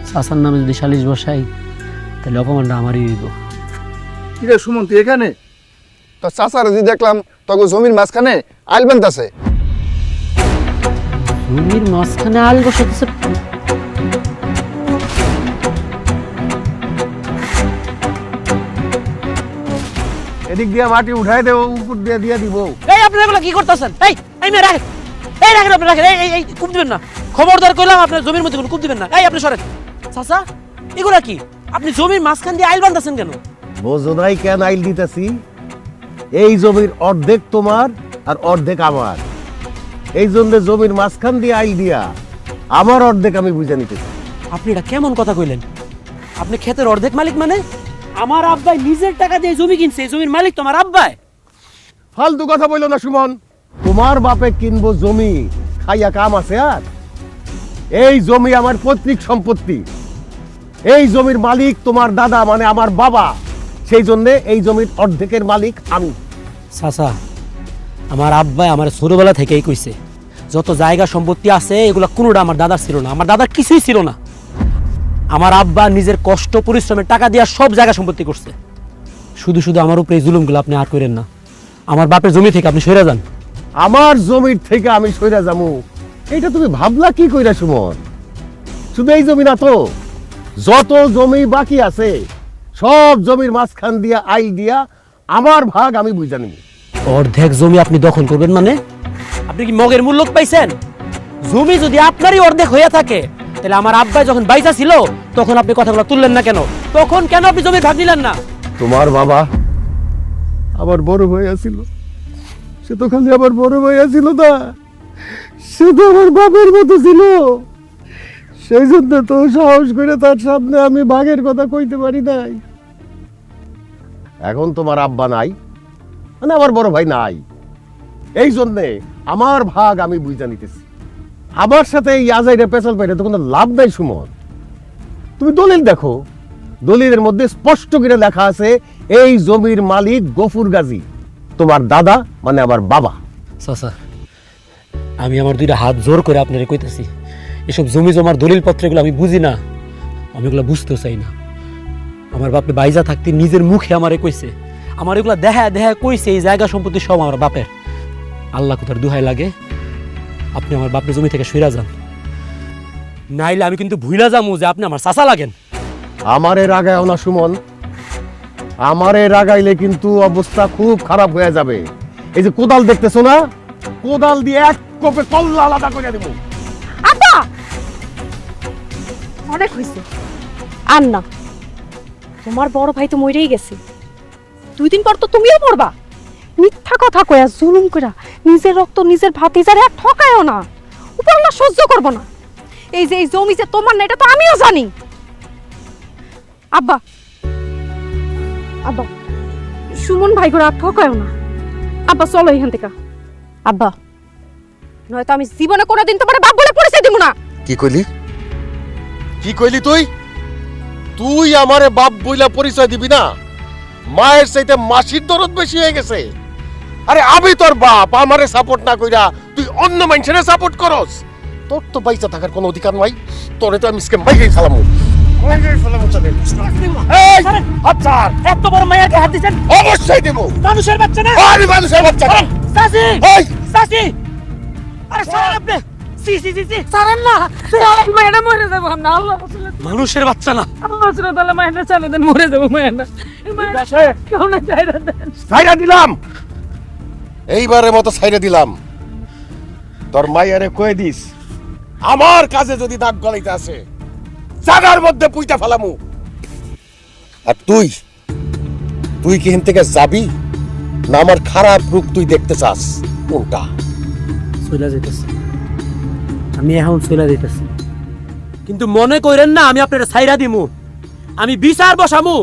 S7: চাচার নামে যদি সালিশ বসাই তাহলে অপমানটা আমারই হইব।
S9: কিরে সুমন, তুই এখানে? তো চাচার যে দেখলাম তখন জমির মাঝখানে আইল বানতাছে।
S7: জমির মাঝখানে আল বসাতেছে?
S4: এদিক দিয়ে মাটি উঠাই দেব, উপর দিয়ে দিয়ে দিব।
S3: এই আপনারা এগুলা কি করতেছেন? এই মেয়ে রাখেন, এই রাখেন, আপনি রাখেন, এই কূপ দিবেন না, খবরদার কইলাম আপনার জমির মধ্যে কোনো কূপ দিবেন না। এই আপনি সরেন। চাচা এগুলা কি? আপনি জমির মাঝখান দিয়ে আইল বানতেছেন কেন?
S4: বোঝো নাই কেন আইল দিতেছি? এই জমির অর্ধেক তোমার আর অর্ধেক আমার, এই জন্য জমির মাঝখান দিয়ে আইল দিয়া আমার অর্ধেক আমি বুঝে নিতেছি।
S3: আপনি এটা কেমন কথা কইলেন? আপনি ক্ষেতের অর্ধেক মালিক মানে? আমার আব্বাই নিজের টাকা দিয়ে জমি কিনছে, এই জমির মালিক তোমার আব্বাই।
S4: ফালতু কথা বললো না সুমন, তোমার বাপে কিনবো জমি খাইয়া কাম আছে? আর এই জমি আমার পৈতৃক সম্পত্তি, এই জমির মালিক তোমার দাদা মানে আমার বাবা, সেই জন্য এই জমির অর্ধেকের মালিক আমি।
S3: চাচা, আমার আব্বাই আমার ছোটবেলা থেকেই কইছে যত জায়গা সম্পত্তি আছে এগুলা কোনোটা আমার দাদার ছিল না, আমার দাদার কিছুই ছিল না। আমার আব্বা নিজের কষ্ট পরিশ্রমের টাকা দিয়ে সব জায়গা সম্পত্তি করছে। শুধু শুধু আমার উপরে এই জুলুমগুলো আপনি আর করেন না। আমার বাপের জমি থেকে আপনি সরে যান।
S4: আমার জমির থেকে আমি সইরা যাবো এটা তুমি ভাবলা কি কইরা সুমন? শুধু এই জমি না তো, যত জমি বাকি আছে সব জমির মাঝখান দিয়া আইল দিয়া আমার ভাগ আমি বুঝা নিব।
S3: অর্ধেক জমি আপনি দখল করবেন মানে? আপনি কি মগের মূল্য পাইছেন? জমি যদি আপনারই অর্ধেক হয়ে থাকে তাহলে আমার আব্বাই যখন বাইসা ছিল তখন আপনি কথাগুলো তুললেন না কেন? তখন কেন আপনি জমির ভাগ নিলেন না?
S4: তোমার বাবা আমার বড় ভাই আছিল, সে তো খালি আমার বড় ভাই আছিল না, সে তো আমার বাপের মতো ছিল। সেই জন্য তো সাহস করে তার সামনে আমি ভাগের কথা কইতে পারি নাই। এখন তোমার আব্বা নাই, মানে আমার বড় ভাই নাই, এই জন্যে আমার ভাগ আমি বুঝা নিতেছি। আমার সাথে এই আজাইরে পেছাল পাইলে তো কোনো লাভ নাই সুমন। তুমি দলিল দেখো, দলিলের মধ্যে স্পষ্ট করে লেখা আছে এই জমির মালিক গফুর গাজী, তোমার দাদা মানে আমার বাবা।
S7: চাচা, আমি আমার দুইটা হাত জোর করে আপনারে কইতেছি, এসব জমি জমার দলিল পত্রগুলো আমি বুঝি না, আমি এগুলো বুঝতেও চাই না। আমার বাপে বাইজা থাকতে নিজের মুখে আমারে কইছে, আমার এগুলা দেখা দেখা কইছে এই জায়গা সম্পত্তি সব আমার বাপের। আল্লাহ কোথার দুহাই লাগে আপনি আমার বাপের জমি থেকে সইরা যান, নাইলে আমি কিন্তু ভুইলা যামু যে আপনি আমার চাচা লাগেন।
S4: আমারে রাগায়ও না সুমন, আমারে রাগাইলে কিন্তু অবস্থা খুব খারাপ হয়ে যাবে। এই যে কোদাল দেখতেছো না, কোদাল দিয়ে এক কোপে কল্লা আলাদা করে দেবো।
S2: আব্বা অনেক হয়েছে, আর না, তোমার বড় ভাই তো মরেই গেছে, 2 দিন পর তো তুমিও মরবা। মিথ্যা কথা কয়া জুলুম কইরা নিজের রক্ত নিজের ভাতিজারে আর ঠকায়ও না, উপরওয়ালা সহ্য করব না। এই যে এই জমি যে তোমার না এটা তো আমিও জানি। আব্বা আব্বা সুমন ভাই করে আর ঠকায়ও না। আব্বা চলো এখান থেকে। আব্বা নয়তো আমি জীবনে কোনোদিন তোমার বাপ বলে পরিচয় দিব না।
S4: কি কইলি, কি কইলি তুই? তুই আমারে বাপ বইলা পরিচয় দিবি না? মায়ের চাইতে মাসির দরদ বেশি হয়ে গেছে। আরে আমি তোর বাপ, আমারে সাপোর্ট না কইরা তুই অন্য মানুষের সাপোর্ট করস? তোর তো পয়সা থাকার কোনো অধিকার নাই। তোরে তো আমি স্কেম বাইরে ফেলামু।
S3: এত বড় মায়াকে হাত দিচ্ছেন?
S4: অবশ্যই দেব।
S3: মানুষের বাচ্চা না?
S4: আরে মানুষের বাচ্চা না।
S3: চাচি
S4: এই
S3: চাচি, আরে ছাড়েন আপনি। সি সি সি সি,
S5: ছাড়েন না, মায়েরা মরে যাবো আমরা। আল্লাহ
S3: মানুষের বাচ্চা না।
S5: আল্লাহ তাআলা মায়েরা চালে দেন, মরে যাবো মায়েরা। কেউ না চাইরা দেন।
S4: ছাইরা দিলাম, এইবারের মতো ছাইরা দিলাম। তোর মাইয়ারে কয়ে দিস আমার কাছে যদি দাগ গলাইতে আসে জাগার মধ্যে পুইতা ফেলামু। আর তুই তুই কি এখান থেকে যাবি না আমার খারাপ রূপ তুই দেখতে চাস? কোনটা?
S7: চলে যাইতেছি আমি, এখন চলে যাইতেছি, কিন্তু মনে করেন না আমি আপনার ছাইরা দিমু। আমি বিচার বসামু,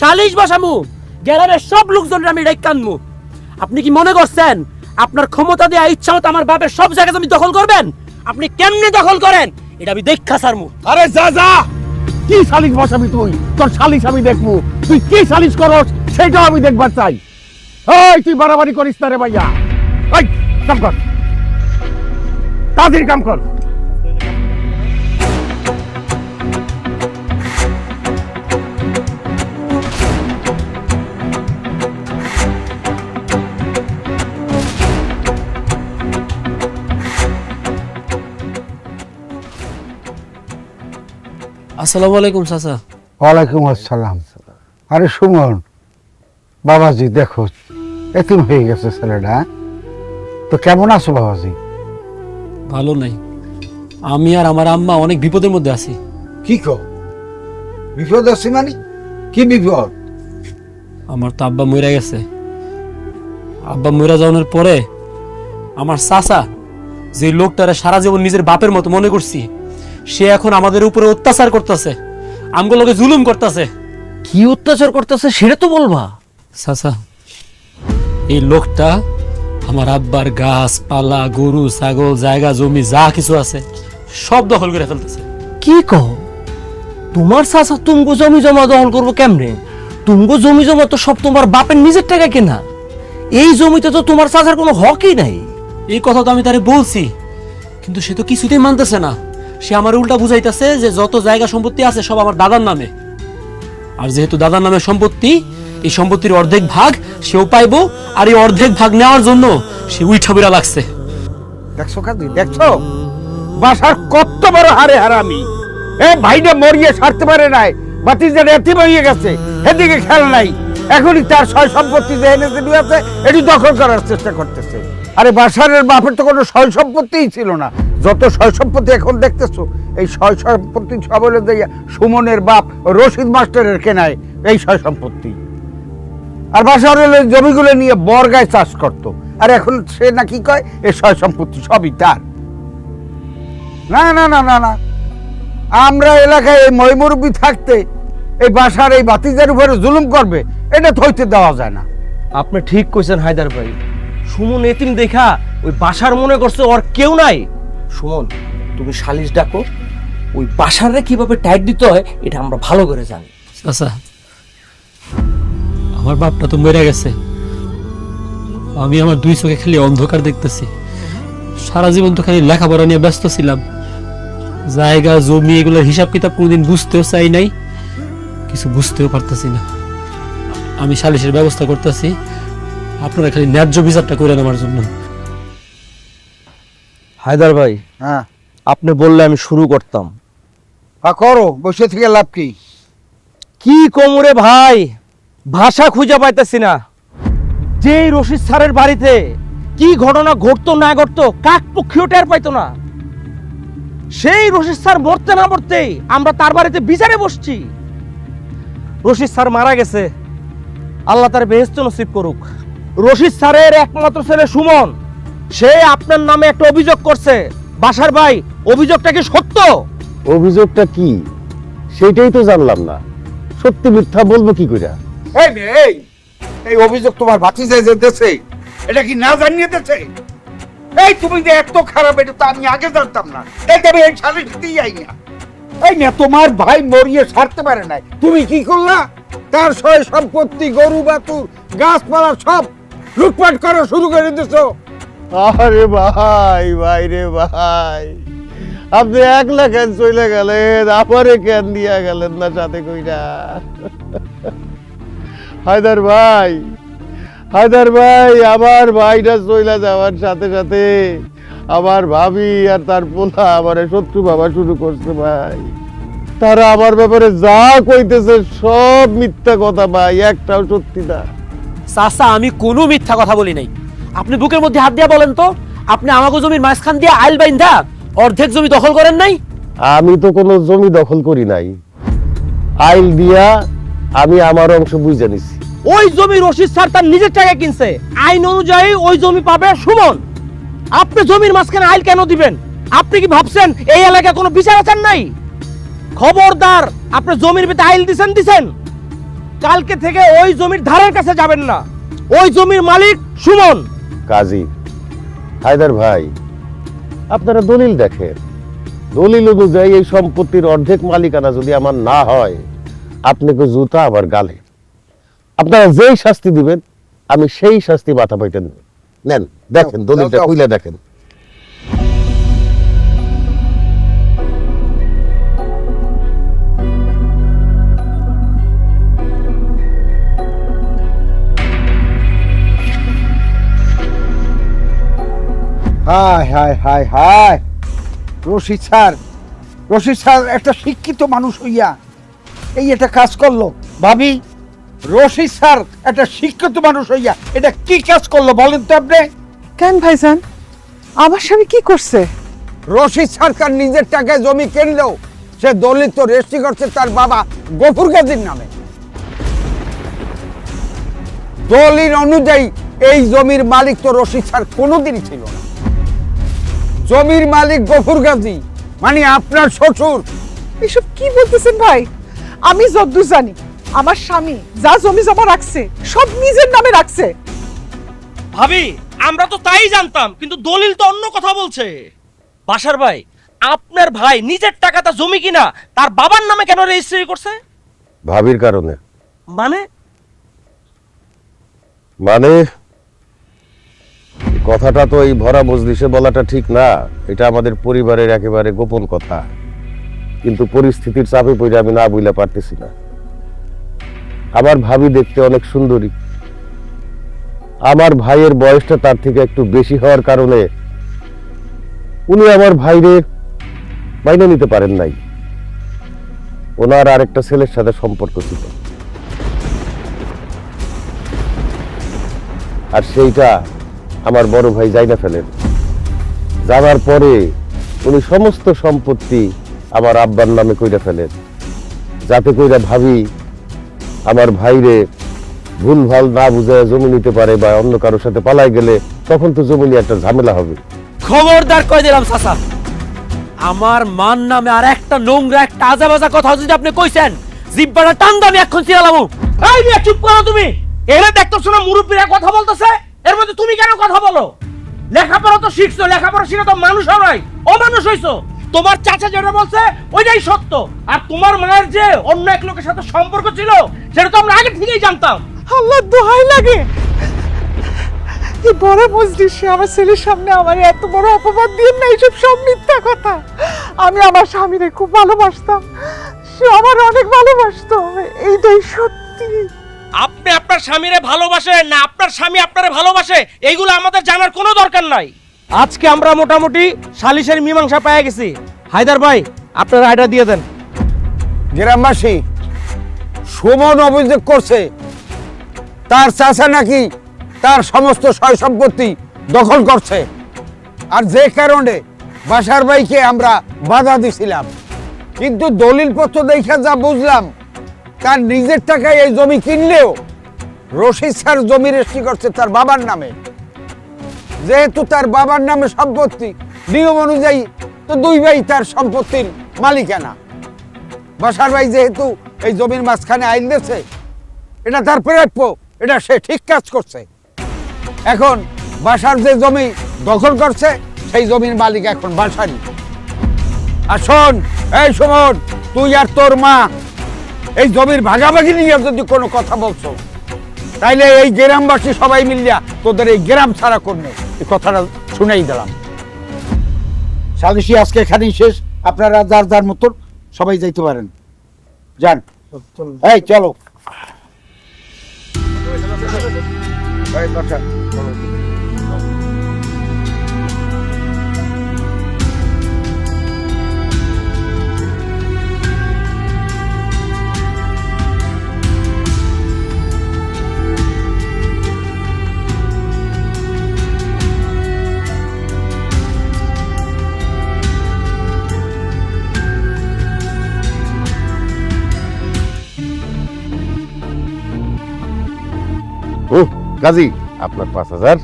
S7: সালিশ বসামু, গ্রামের সব লোকজনের আমি ডাইক কানমু। আপনি কি মনে করছেন আপনার ক্ষমতা দিয়ে ইচ্ছা মতো আমার বাপের সব জায়গা জমি দখল করবেন? আপনি কেমনে দখল করেন এটা আমি দেখা ছাড়মু।
S4: আরে যা যা, কি সালিশ বসাবি তুই? তোর সালিশ আমি দেখবো। তুই কি সালিশ করস সেটাও আমি দেখবার চাই। এই তুই বাড়াবাড়ি করিস না রে ভাইয়া। এই কাম কর, তাড়াতাড়ি কাম কর।
S7: আসসালামু আলাইকুম চাচা।
S10: ওয়ালাইকুম আসসালাম। আরে সুমন, বাবাজি দেখো এতিম হয়ে গেছে ছেলেটা। তো কেমন আছো বাবাজি?
S7: ভালো নাই, আমি আর আমার আম্মা অনেক বিপদের মধ্যে আছি।
S10: কি কো বিপদ আছে মানে? কি বিপদ?
S7: আমার তো আব্বা মরে গেছে। আব্বা মরে যাওয়ার পরে আমার চাচা, যে লোকটারে সারা জীবন নিজের বাপের মতো মনে করছি, সে এখন আমাদের উপরে অত্যাচার করতেছে, আমগুলো লোকে জুলুম করতেছে।
S3: কি অত্যাচার করতেছে সেটা তো বলবা।
S7: চাচা, এই লোকটা আমার আব্বার গাছপালা, গরু ছাগল, জায়গা জমি যা কিছু আছে সব দখল করে ফেলতেছে।
S3: কি কও? তোমার চাচা তুমগো জমি জমা দখল করবো কেমনে? তুমগো জমি জমা তো সব তোমার বাপের নিজের টাকা কেনা। এই জমিতে তো তোমার চাচার কোনো হকই নাই।
S7: এই কথা তো আমি তারে বলছি, কিন্তু সে তো কিছুতেই মানতেছে না। সে আমার উল্টা বুঝাইতেছে যে যত জায়গা সম্পত্তি আছে সব আমার দাদার নামে, আর যেহেতু দাদার নামে সম্পত্তি, এই সম্পত্তির অর্ধেক ভাগ সেও পাইবো, আর এই অর্ধেক ভাগ নেওয়ার জন্য সে উইঠা বিড়া লাগছে।
S4: দেখছো কাজী, দেখছো বাসার কত বড় হারে হারামি। এ ভাইটা মরিয়ে সারতে পারে নাই, বাতিজার এতিম হয়ে গেছে, এদিকে খেয়াল নাই। এখনই তার সয় সম্পত্তি যে এনেছে নিয়ে আছে এটি দখল করার চেষ্টা করতেছে। আরে বাসারের বাপের তো কোনো সয় সম্পত্তিই ছিল না। যত সয় সম্পত্তি এখন দেখতেছো, এই সয় সম্পত্তি সব হলে সুমনের বাপ রশিদ মাস্টারের কেনায় এই সয় সম্পত্তি। আর বাসারের জমিগুলো নিয়ে বর্গায় চাষ করতো, আর এখন সে না কি কয় এই সয় সম্পত্তি সবই তার। না না না না না, আমরা এলাকায় এই ময়মুরবি থাকতে
S10: এই বাসার এই বাতিজার উপরে জুলুম করবে, এটা থইতে দেওয়া যায় না।
S8: আপনি ঠিক কইছেন হায়দার ভাই। সুমন এতিম দেখা ওই বাসার মনে করছে ওর কেউ নাই। সুমন, তুমি সালিশ ডাকো, ওই বাসারে কিভাবে টাইট দিতে হয় এটা আমরা ভালো করে জানি।
S7: চাচা, আমার বাপটা তো মরে গেছে, আমি আমার দুই চোখে খালি অন্ধকার দেখতেছি। সারা জীবন তো খালি লেখাপড়া নিয়ে ব্যস্ত ছিলাম, জায়গা জমি এগুলোর হিসাব কিতাব কোনোদিন বুঝতেও চাই নাই, কিছু বুঝতেও পারতেছি না। আমি সালিশের ব্যবস্থা করতেছি, আপনারা খালি ন্যায্য বিচারটা করে নেওয়ার জন্য।
S8: হায়দার ভাই,
S10: হ্যাঁ
S8: আপনি বললে আমি শুরু করতাম।
S10: করো, বসে থেকে লাভ কি?
S8: কি কোমরে ভাই, ভাষা খুঁজে পাইতেছি না। যেই রশিদ স্যারের বাড়িতে কি ঘটনা ঘটতো না ঘটতো কাক পক্ষীও টের পাইতো না, সেই রশিদ স্যার মরতে না মরতেই আমরা তার বাড়িতে বিচারে বসছি। রশিদ স্যার মারা গেছে, আল্লাহ তার বেহেশত নসিব করুক। রশিদ স্যারের একমাত্র ছেলে সুমন, সে আপনার নামে একটা অভিযোগ করছে। বাসার ভাই, অভিযোগটা কি সত্য?
S4: অভিযোগটা কি সেটাই তো জানলাম না, সত্যি মিথ্যা বলবো কি করে?
S10: এই নে, এই অভিযোগ তোমার ভাতিজা যে দেশে, এটা কি না জানিয়ে দেছে? এই তুমি যে এত খারাপ, এটা তো আমি আগে জানতাম না। এই তবে এই সালিশ দিতেই আই না। এই না, তোমার ভাই মরিয়ে সারতে পারে নাই, তুমি কি করলা? তার সয় সম্পত্তি, গরু বাছুর, গাছপালা সব লুটপাট করা শুরু করে দিছো।
S4: আরে ভাই, ভাই রে ভাই, আপনি একলা কেন চলে গেলেন, আমারে কেন দিয়া গেলেন না সাথে কইরা? হায়দার ভাই, হায়দার ভাই, আমার ভাইটা চইলা যাওয়ার সাথে সাথে আমার ভাবি আর তার পোলা আমারে শত্রু ভাবা শুরু করছে ভাই। তারা আমার ব্যাপারে যা কইতেছে সব মিথ্যা কথা ভাই, একটাও সত্যি না।
S1: চাচা, আমি কোনো মিথ্যা কথা বলি নাই। আপনি বুকের মধ্যে হাত দিয়া বলেন তো, আপনি আমাকে জমির মাঝখান দিয়ে আইল বাইন্ধা অর্ধেক জমি দখল করেন নাই?
S4: আমি তো কোনো জমি দখল করি নাই, আইল দিয়া আমি আমার অংশ বুঝে নিছি।
S8: ওই জমি রশিদ স্যার তার নিজের টাকায় কিনছে, আইন অনুযায়ী ওই জমি পাবে সুমন। আপনি জমির মাঝখানে আইল কেন দিবেন? আপনি কি ভাবছেন এই এলাকায় কোনো বিচার আচার নাই? খবরদার, আপনি জমির ভিতরে আইল দিছেন, কালকে থেকে ওই জমির ধারের কাছে যাবেন না। ওই জমির মালিক সুমন।
S4: কাজী হায়দার ভাই, আপনারা দলিল দেখেন, দলিল অনুযায়ী এই সম্পত্তির অর্ধেক মালিকানা যদি আমার না হয়, আপনাকে জুতা আবার গালে। আপনারা যেই শাস্তি দিবেন আমি সেই শাস্তি মাথা পাইতে নেব। নেন, দেখেন দলিলটা খুলে দেখেন।
S10: হায় হায় হায় হায়, রশিদ স্যার, রশিদ স্যার একটা শিক্ষিত মানুষ হইয়া এই একটা কাজ করলো। ভাবি, রশিদ স্যার একটা শিক্ষিত মানুষ হইয়া এটা কি কাজ করলো বলেন তো আপনি?
S6: কেন ভাইজান, আমার স্বামী কি করছে?
S10: রশিদ স্যার তার নিজের টাকায় জমি কিনলেও সে দলিল তো রেজিস্ট্রি করছে তার বাবা গফুর গাজীর নামে। দলিল অনুযায়ী এই জমির মালিক তো রশিদ স্যার কোনোদিনই ছিল না। জমির মালিক গফুর গাজী, মানে আপনার শ্বশুর।
S6: এসব কি বলতেছেন ভাই? আমি যতদূর জানি আমার স্বামী যা জমি জমা রাখছে সব নিজের নামে রাখছে।
S8: ভাবি, আমরা তো তাই জানতাম, কিন্তু দলিল তো অন্য কথা বলছে। বাসার ভাই, আপনার ভাই নিজের টাকাটা জমি কিনা তার বাবার নামে কেন রেজিস্ট্রি করছে?
S4: ভাবির কারণে।
S8: মানে
S4: মানে কথাটা তো এই ভরা মজলিসে বলাটা ঠিক না, এটা আমাদের পরিবারের একেবারে গোপন কথা, কিন্তু পরিস্থিতির চাপে পড়ে আমি না বুঝতে পারতেছি না। আমার ভাবি দেখতে অনেক সুন্দরী, আমার ভাইয়ের বয়সটা তার থেকে একটু বেশি হওয়ার কারণে উনি আমার ভাইরে মাইনে নিতে পারেন নাই। ওনার আরেকটা ছেলের সাথে সম্পর্ক ছিল, আর সেইটা আমার বড় ভাই জাইনা ফেলেন। যাওয়ার পরে উনি সমস্ত সম্পত্তি আমার আব্বার নামে কইরা ফেলেন, যাতে কইরা ভাবি আমার ভাইরে ভুল ভাল না বুঝে জমি নিতে পারে, বা অন্য কারোর সাথে পালাই গেলে তখন তো জমি নিয়ে একটা ঝামেলা হবে।
S1: খবরদার কই দিলাম চাচা, আমার মান নামে আর একটা নোংরা একটা আজে বাজে কথা যদি আপনি কইছেন,
S8: জিব্বাটা টান দাবি এখন চিরালামু। এই মিয়া চুপ করো তুমি। এরা দেখতেছো না মুরব্বীরা কথা বলতেছে, এর মধ্যে তুমি কেন কথা বলো? লেখাপড়া তো শিখছো, লেখাপড়া শিখে তো মানুষ হওয়াই অমানুষ হইছো। তোমার চাচা যেটা বলছে ওইটাই সত্য, আর তোমার মায়ের যে অন্য এক লোকের সাথে সম্পর্ক ছিল সেটা তো আমরা আগে থেকেই জানতাম।
S6: আল্লাহ দোহাই লাগে, এই বড় মজলিসে আমার ছেলের সামনে আমার এত বড় অপবাদ দিয়ে না, এইসব সব মিথ্যা কথা। আমি আমার স্বামীরে খুব ভালোবাসতাম, সে আমার অনেক ভালোবাসতো, এইটাই সত্যি।
S8: আপনি আপনার স্বামীরে ভালোবাসেন না আপনার স্বামী আপনারে ভালোবাসে এইগুলো আমাদের জানার কোনো দরকার নাই। আজকে আমরা মোটামুটি সালিশের মীমাংসা পেয়ে গেছি। হায়দার ভাই আপনার রায়টা দিয়ে দেন।
S10: গ্রামবাসী সুমন অভিযোগ করছে তার চাচা নাকি তার সমস্ত সয় সম্পত্তি দখল করছে, আর যে কারণে বাসার ভাইকে আমরা বাধা দিছিলাম। কিন্তু দলিলপত্র দেখে যা বুঝলাম তার নিজের টাকায় এই জমি কিনলেও রশিদ স্যার জমি রেজিস্ট্রি করছে তার বাবার নামে। যেহেতু তার বাবার নামে সম্পত্তি, নিয়ম অনুযায়ী তো দুই ভাই তার সম্পত্তির মালিকানা। বাসার ভাই যেহেতু এই জমির মাঝখানে আইন দিয়েছে, এটা তার প্রাপ্য, এটা সে ঠিক কাজ করছে। এখন বাসার যে জমি দখল করছে সেই জমির মালিক এখন বাসারই। আর শোন, এই সুমন, তুই আর তোর মা এই জমির ভাগাভাগি নিয়ে যদি কোনো কথা বলছো তাইলে এই গ্রামবাসী সবাই মিলিয়া তোদের এই গ্রাম ছাড়া করবে, এই কথাটা শুনেই দিলাম। সালিশি আজকে এখানেই শেষ, আপনারা যার যার মতন সবাই যাইতে পারেন, যান। এই চলো।
S4: ও কাজী, আপনার 5,000।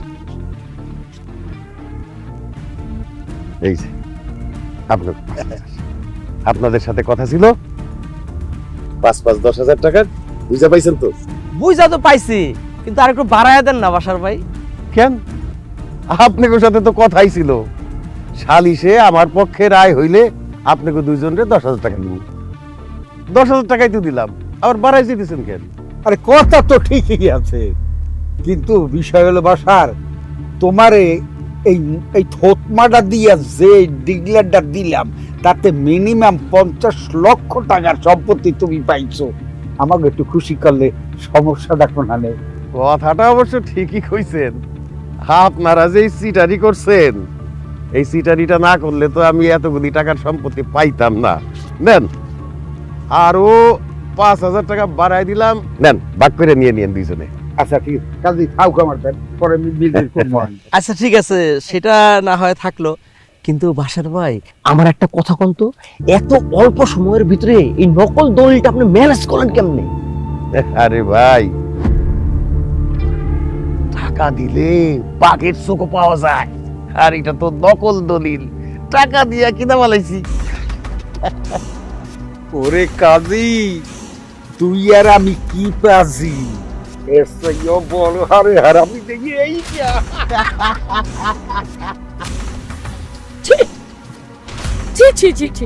S4: এই যে আপনার, আপনাদের সাথে কথা ছিল 5,000-10,000 টাকার, বুঝা পাইছেন তো?
S8: বুঝা তো পাইছি, কিন্তু আর একটু বাড়ায় দেন না বাসার ভাই।
S4: কেন? আপনাদের সাথে তো কথাই ছিল, সালিশে আমার পক্ষে রায় হইলে আপনাকে দুইজনের 10,000 টাকা দিব। 10,000 টাকাই তো দিলাম, আবার বাড়াই দিতেছেন কেন?
S10: আরে কথা তো ঠিকই আছে, কিন্তু বিষয় হলো বাসার তোমারে এই এই থতমাটা দিয়া যে ডিগলারটা দিলাম তাতে মিনিমাম 50 লক্ষ টাকার সম্পত্তি তুমি পাইছো। আমাকে একটু খুশি করলে সমস্যাটা কোনানে।
S4: কথাটা অবশ্য ঠিকই কইছেন, আপনারা যে সিটারি করছেন, এই সিটারিটা না করলে তো আমি এতগুলি টাকার সম্পত্তি পাইতাম না। নেন, আরো 5,000 টাকা বাড়াই দিলাম, নেন ভাগ করে নিয়ে নিয়েন দুইজনে।
S10: আচ্ছা ঠিক আছে, কাজী খাও আমার দেন, পরে আমি বিল করবো।
S8: আচ্ছা ঠিক আছে, সেটা না হয় থাকলো, কিন্তু বাসার ভাই আমার একটা কথা কোন তো, এত অল্প সময়ের ভিতরে এই নকল দলিলটা আপনি ম্যানেজ করেন কেমনে?
S4: আরে ভাই, টাকা দিলে বাঘের চোখও পাওয়া যায়, আর এটা তো নকল দলিল, টাকা দিয়া কিনা বলাইছি।
S10: ওরে কাজী, তুই আর আমি কি পাজি, এর চেয়েও বড় হারে হারামি দেখি এই
S5: ছি ছি ছি।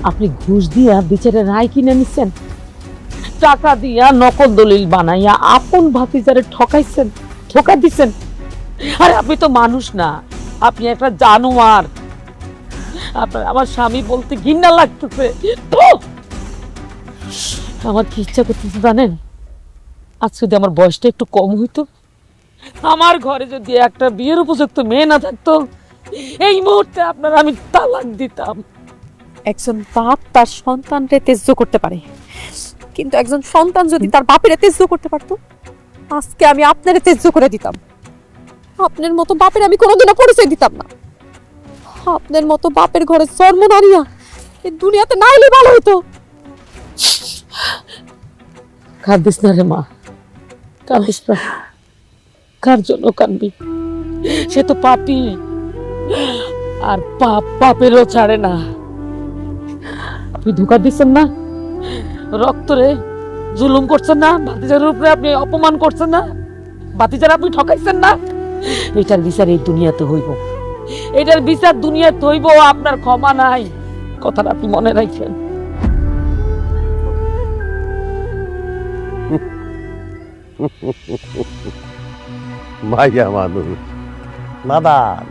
S5: আপনি ঘুষ দিয়া বিচারে রায় কিনে নিচ্ছেন, টাকা দিয়া নকল দলিল বানাইয়া আপন ভাতিজারে ঠকাইছেন, ধোকা দিচ্ছেন। আরে আপনি তো মানুষ না, আপনি একটা জানোয়ার। আপনার আমার স্বামী বলতে ঘৃণা লাগতেছে। আমার কি ইচ্ছা করতেছে জানেন? আজ যদি আমার বয়সটা একটু কম হইতো, আমার ঘরে যদি একটা বিয়ের উপযুক্ত মেয়ে না থাকতো, এই মুহূর্তে আপনার আমি তালাক দিতাম।
S2: একজন বাপ তার সন্তানকে তেজ্য করতে পারে, কিন্তু একজন সন্তান যদি তার বাপের তেজ্য করতে পারতো, আজকে আমি আপনারে তেজ্য করে দিতাম। আপনার মতো বাপের আমি কোনোদিনও পরিচয় দিতাম না। আপনার মতো বাপের ঘরে জন্ম নারিয়া এই দুনিয়াতে না এলে ভালো হতো।
S5: কাঁদিস না রে মা, কাঁদিস না। কার জন্য কাঁদবি? সে তো পাপী, আর পাপ পাপেরও ছাড়ে না। আপনি ধোকা দিচ্ছেন না, রক্তরে জুলুম করছেন না, ভাতিজার উপরে আপনি অপমান করছেন না, ভাতিজার আপনি ঠকাইছেন না, এটার বিচার এই দুনিয়াতে হইব, এটার বিচার দুনিয়াতে হইব। আপনার ক্ষমা নাই, কথাটা আপনি মনে রাখেন।
S4: ভাইয়া মানুষ নাদান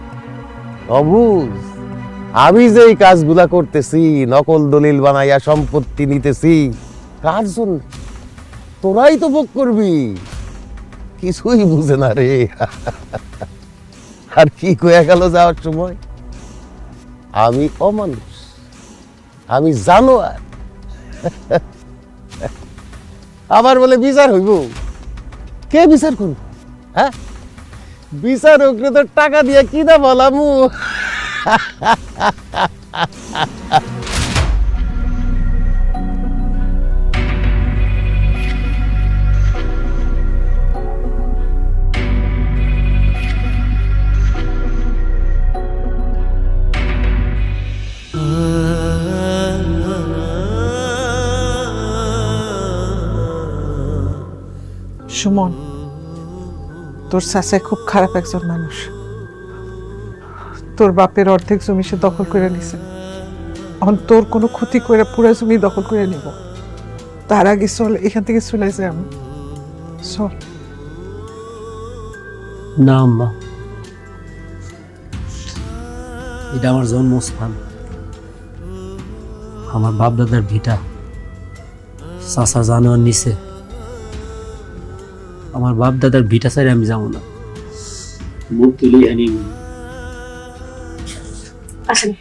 S4: অবুজ, আমি যে এই কাজগুলা করতেছি, নকল দলিল বানাইয়া সম্পত্তি নিতেছি, কার জন্য? তোরাই তো ভোগ করবি। কিছুই বুঝে না রে। আর কি কয়ে গেল যাওয়ার সময়, আমি অমানুষ, আমি জানোয়ার। আবার বলে বিচার হইব, কে বিচার করব? হ্যাঁ, বিচার ওকে তো টাকা দিয়ে কি না বলামু।
S6: সুমন, তোর চাচা খুব খারাপ একজন মানুষ। তোর বাপের অর্ধেক জমি সে দখল করে নিছে, এখন তোর কোনো ক্ষতি করে পুরো জমি দখল করে নিব। তার আগে চল এখান থেকে চলে যাই আমি। চল।
S7: না আম্মা, এটা আমার জন্মস্থান, আমার বাপ দাদার ভিটা। চাচা জানোয়ার নিচে আমার বাপ দাদার ভিটা ছাড়ে আমি যাবো না। মুখ তুলি আনি
S11: আসেন।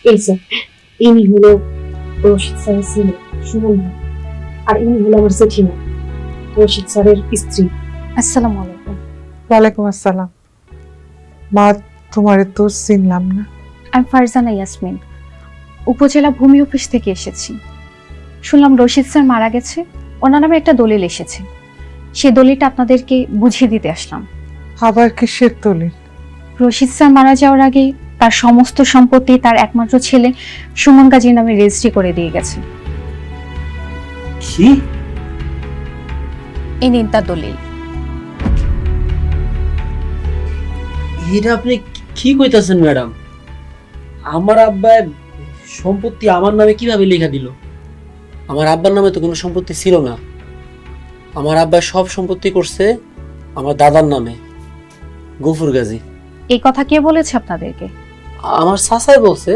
S11: এই যে ইনি হলো রশিদ স্যারের ছেলে সুমন ভাই, আর ইনি হলো আমার জেঠিমা রশিদ স্যারের স্ত্রী। আসসালামু আলাইকুম।
S6: ওয়ালাইকুম আসসালাম। মা, তোমারে তো চিনলাম না।
S11: আমি ফারজানা ইয়াসমিন, উপজেলা ভূমি অফিস থেকে এসেছি। শুনলাম রশিদ স্যার মারা গেছে, ওনার নামে একটা দলিল এসেছে, সেই দলিলটা আপনাদেরকে বুঝিয়ে দিতে আসলাম।
S6: আবার কিসের দলিল?
S11: রশিদ স্যার মারা যাওয়ার আগে তার সমস্ত সম্পত্তি তার একমাত্র ছেলে সুমন গাজীর নামে রেজিস্ট্রি করে দিয়ে গেছে।
S7: কি?
S11: এই নিন তার দলিল।
S7: এটা আপনি কি কইতাছেন ম্যাডাম? আমার আব্বা সম্পত্তি আমার নামে কিভাবে লেখা দিল? আমার আব্বার নামে তো কোনো সম্পত্তি ছিল না। আমার আব্বা সব সম্পত্তি করছে আমার দাদার নামে, গফুর গাজী।
S11: এই কথা কে বলেছে আপনাদেরকে?
S7: আমার চাচাই বলছে,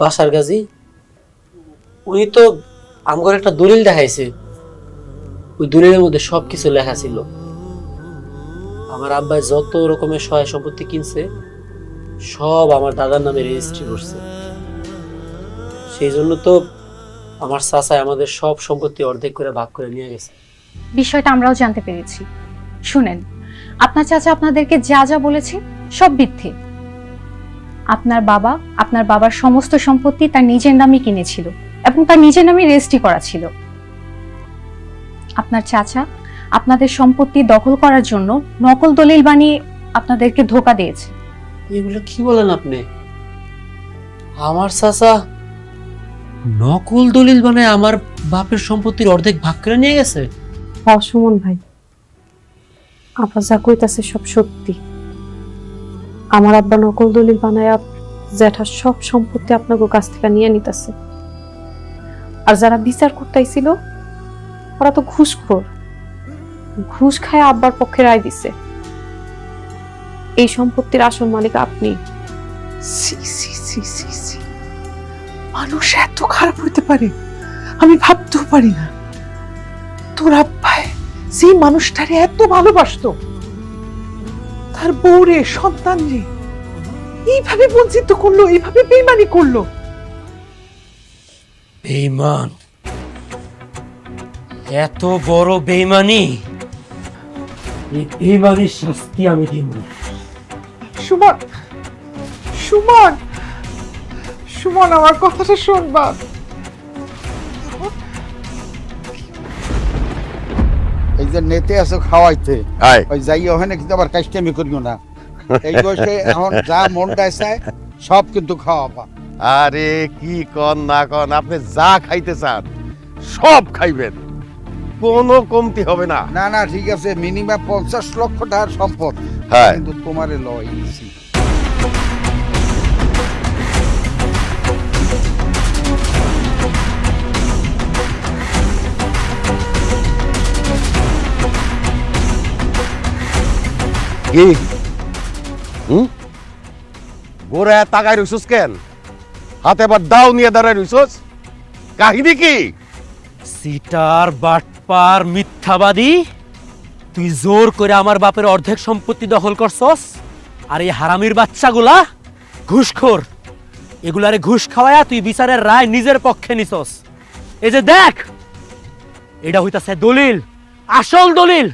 S7: বাসার গাজী। উনি তো আমার একটা দলিল দেখাইছে, ওই দলিলের মধ্যে সবকিছু লেখা ছিল। আমার আব্বা যত রকমের সহায় সম্পত্তি কিনছে সব আমার দাদার নামে রেজিস্ট্রি করছে। সেই জন্য তো আমার চাচাই আমাদের সব সম্পত্তি অর্ধেক করে ভাগ করে নিয়ে গেছে।
S11: বিষয়টা আমরাও জানতে পেরেছি। শুনেন, আপনার চাচা আপনাদেরকে যা যা বলেছে সব মিথ্যে। আপনার বাবার সমস্ত সম্পত্তি তার নিজের নামে কিনেছিল এবং তার নিজের নামে রেজিস্ট্রি করা ছিল। আপনার চাচা আপনাদের সম্পত্তি দখল করার জন্য নকল দলিল বানিয়ে আপনাদেরকে ধোঁকা দিয়েছে।
S7: এগুলো কি বলেন আপনি? আমার চাচা নকল দলিল বানায় আমার বাপের সম্পত্তির অর্ধেক ভাগ করে নিয়ে গেছে?
S11: সুমন ভাই, আপা যা কইতাছে সব সত্যি। আমার আব্বা নকল দলিল বানায় জ্যাঠার সব সম্পত্তি আপনাকে কাছ থেকে নিয়ে নিতেছে। আর যারা বিচার করতেছিল ওরা তো ঘুষখোর, ঘুষ খায় আব্বার পক্ষে রায় দিছে। এই সম্পত্তির আসল মালিক আপনি।
S6: মানুষ এত খারাপ হইতে পারে আমি ভাবতেও পারি না। তোর আব্বাই সেই মানুষটারে এত ভালোবাসতো, তার বউরে সন্তান রে এইভাবে বঞ্চিত করলো, এইভাবে বেইমানি করলো।
S7: বেঈমান, এত বড় বেঈমানি, এই বেঈমানির শাস্তি আমি দিব।
S6: সুমন, সুমন, সুমন, আমার কথাটা শোন বাপ।
S10: এই যে নেতে আছো খাওয়াইতে, ওই যাই ওখানে কিন্তু আবার কাজটামি করিও না। এই বয়সে এখন যা মনটা চায় সব কিন্তু খাওয়াবা।
S4: আরে কি কন না কন, আপনি যা খাইতে চান সব খাইবেন, কোনো কমতি হবে না।
S10: না না ঠিক আছে, মিনিমাম 50 লক্ষ টাকার সম্পদ,
S4: হ্যাঁ।
S10: কিন্তু তোমারে লয় ইসি।
S4: কি গোড়া তাকাই রইছস কেন? হাতে আবার দাও নিয়ে দাঁড়াই রইছস, কাহিনী কি?
S3: সিটার বাটপার মিথ্যাবাদী, তুই জোর করে আমার বাপের অর্ধেক সম্পত্তি দখল করছস, আর এই হারামির বাচ্চাগুলা ঘুষখোর, এগুলারে ঘুষ খাওয়ায়া তুই বিচারের রায় নিজের পক্ষে নিছস। এই যে দেখ, এটা হইতাছে দলিল, আসল দলিল,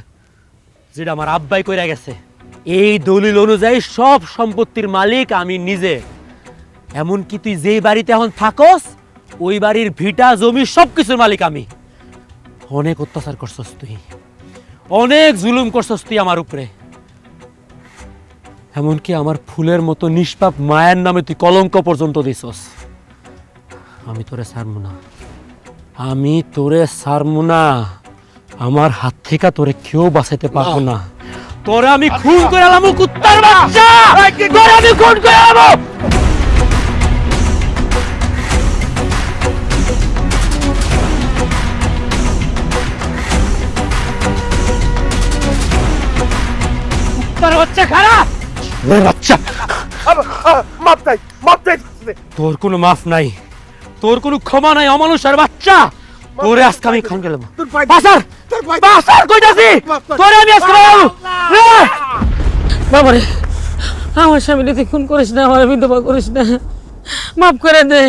S3: যেটা আমার আব্বাই কইরা গেছে। এই দলিল অনুযায়ী সব সম্পত্তির মালিক আমি নিজে। এমনকি তুই যেই বাড়িতে এখন থাকস, ওই বাড়ির ভিটা জমি সবকিছুর মালিক আমি। অনেক অত্যাচার করছস তুই, অনেক জুলুম করছস তুই আমার উপরে। এমনকি আমার ফুলের মতো নিষ্পাপ মায়ের নামে তুই কলঙ্ক পর্যন্ত দিছস। আমি তোরে ছাড়বো না, আমি তোরে ছাড়বো না। আমার হাত থেকে তোরে কেউ বাঁচাইতে পারবো না। তোরে আমি খুন করে আলামু, কুত্তার বাচ্চা, তোরে আমি খুন করে আলামু। বাচ্চা খারাপ, বাচ্চা
S4: মাপ চাই, মাপ চাই।
S3: তোর কোনো মাফ নাই, তোর কোনো ক্ষমা নাই, অমানুষের বাচ্চা। তোরে আজকে আমি খান গেলাম, বাসার বাসার কইতাছি, তোরে আমি আজকে
S5: বাবারে, আমার স্বামীকে তুই খুন করিস না, আমার বিধবা করিস না, মাফ করে দে।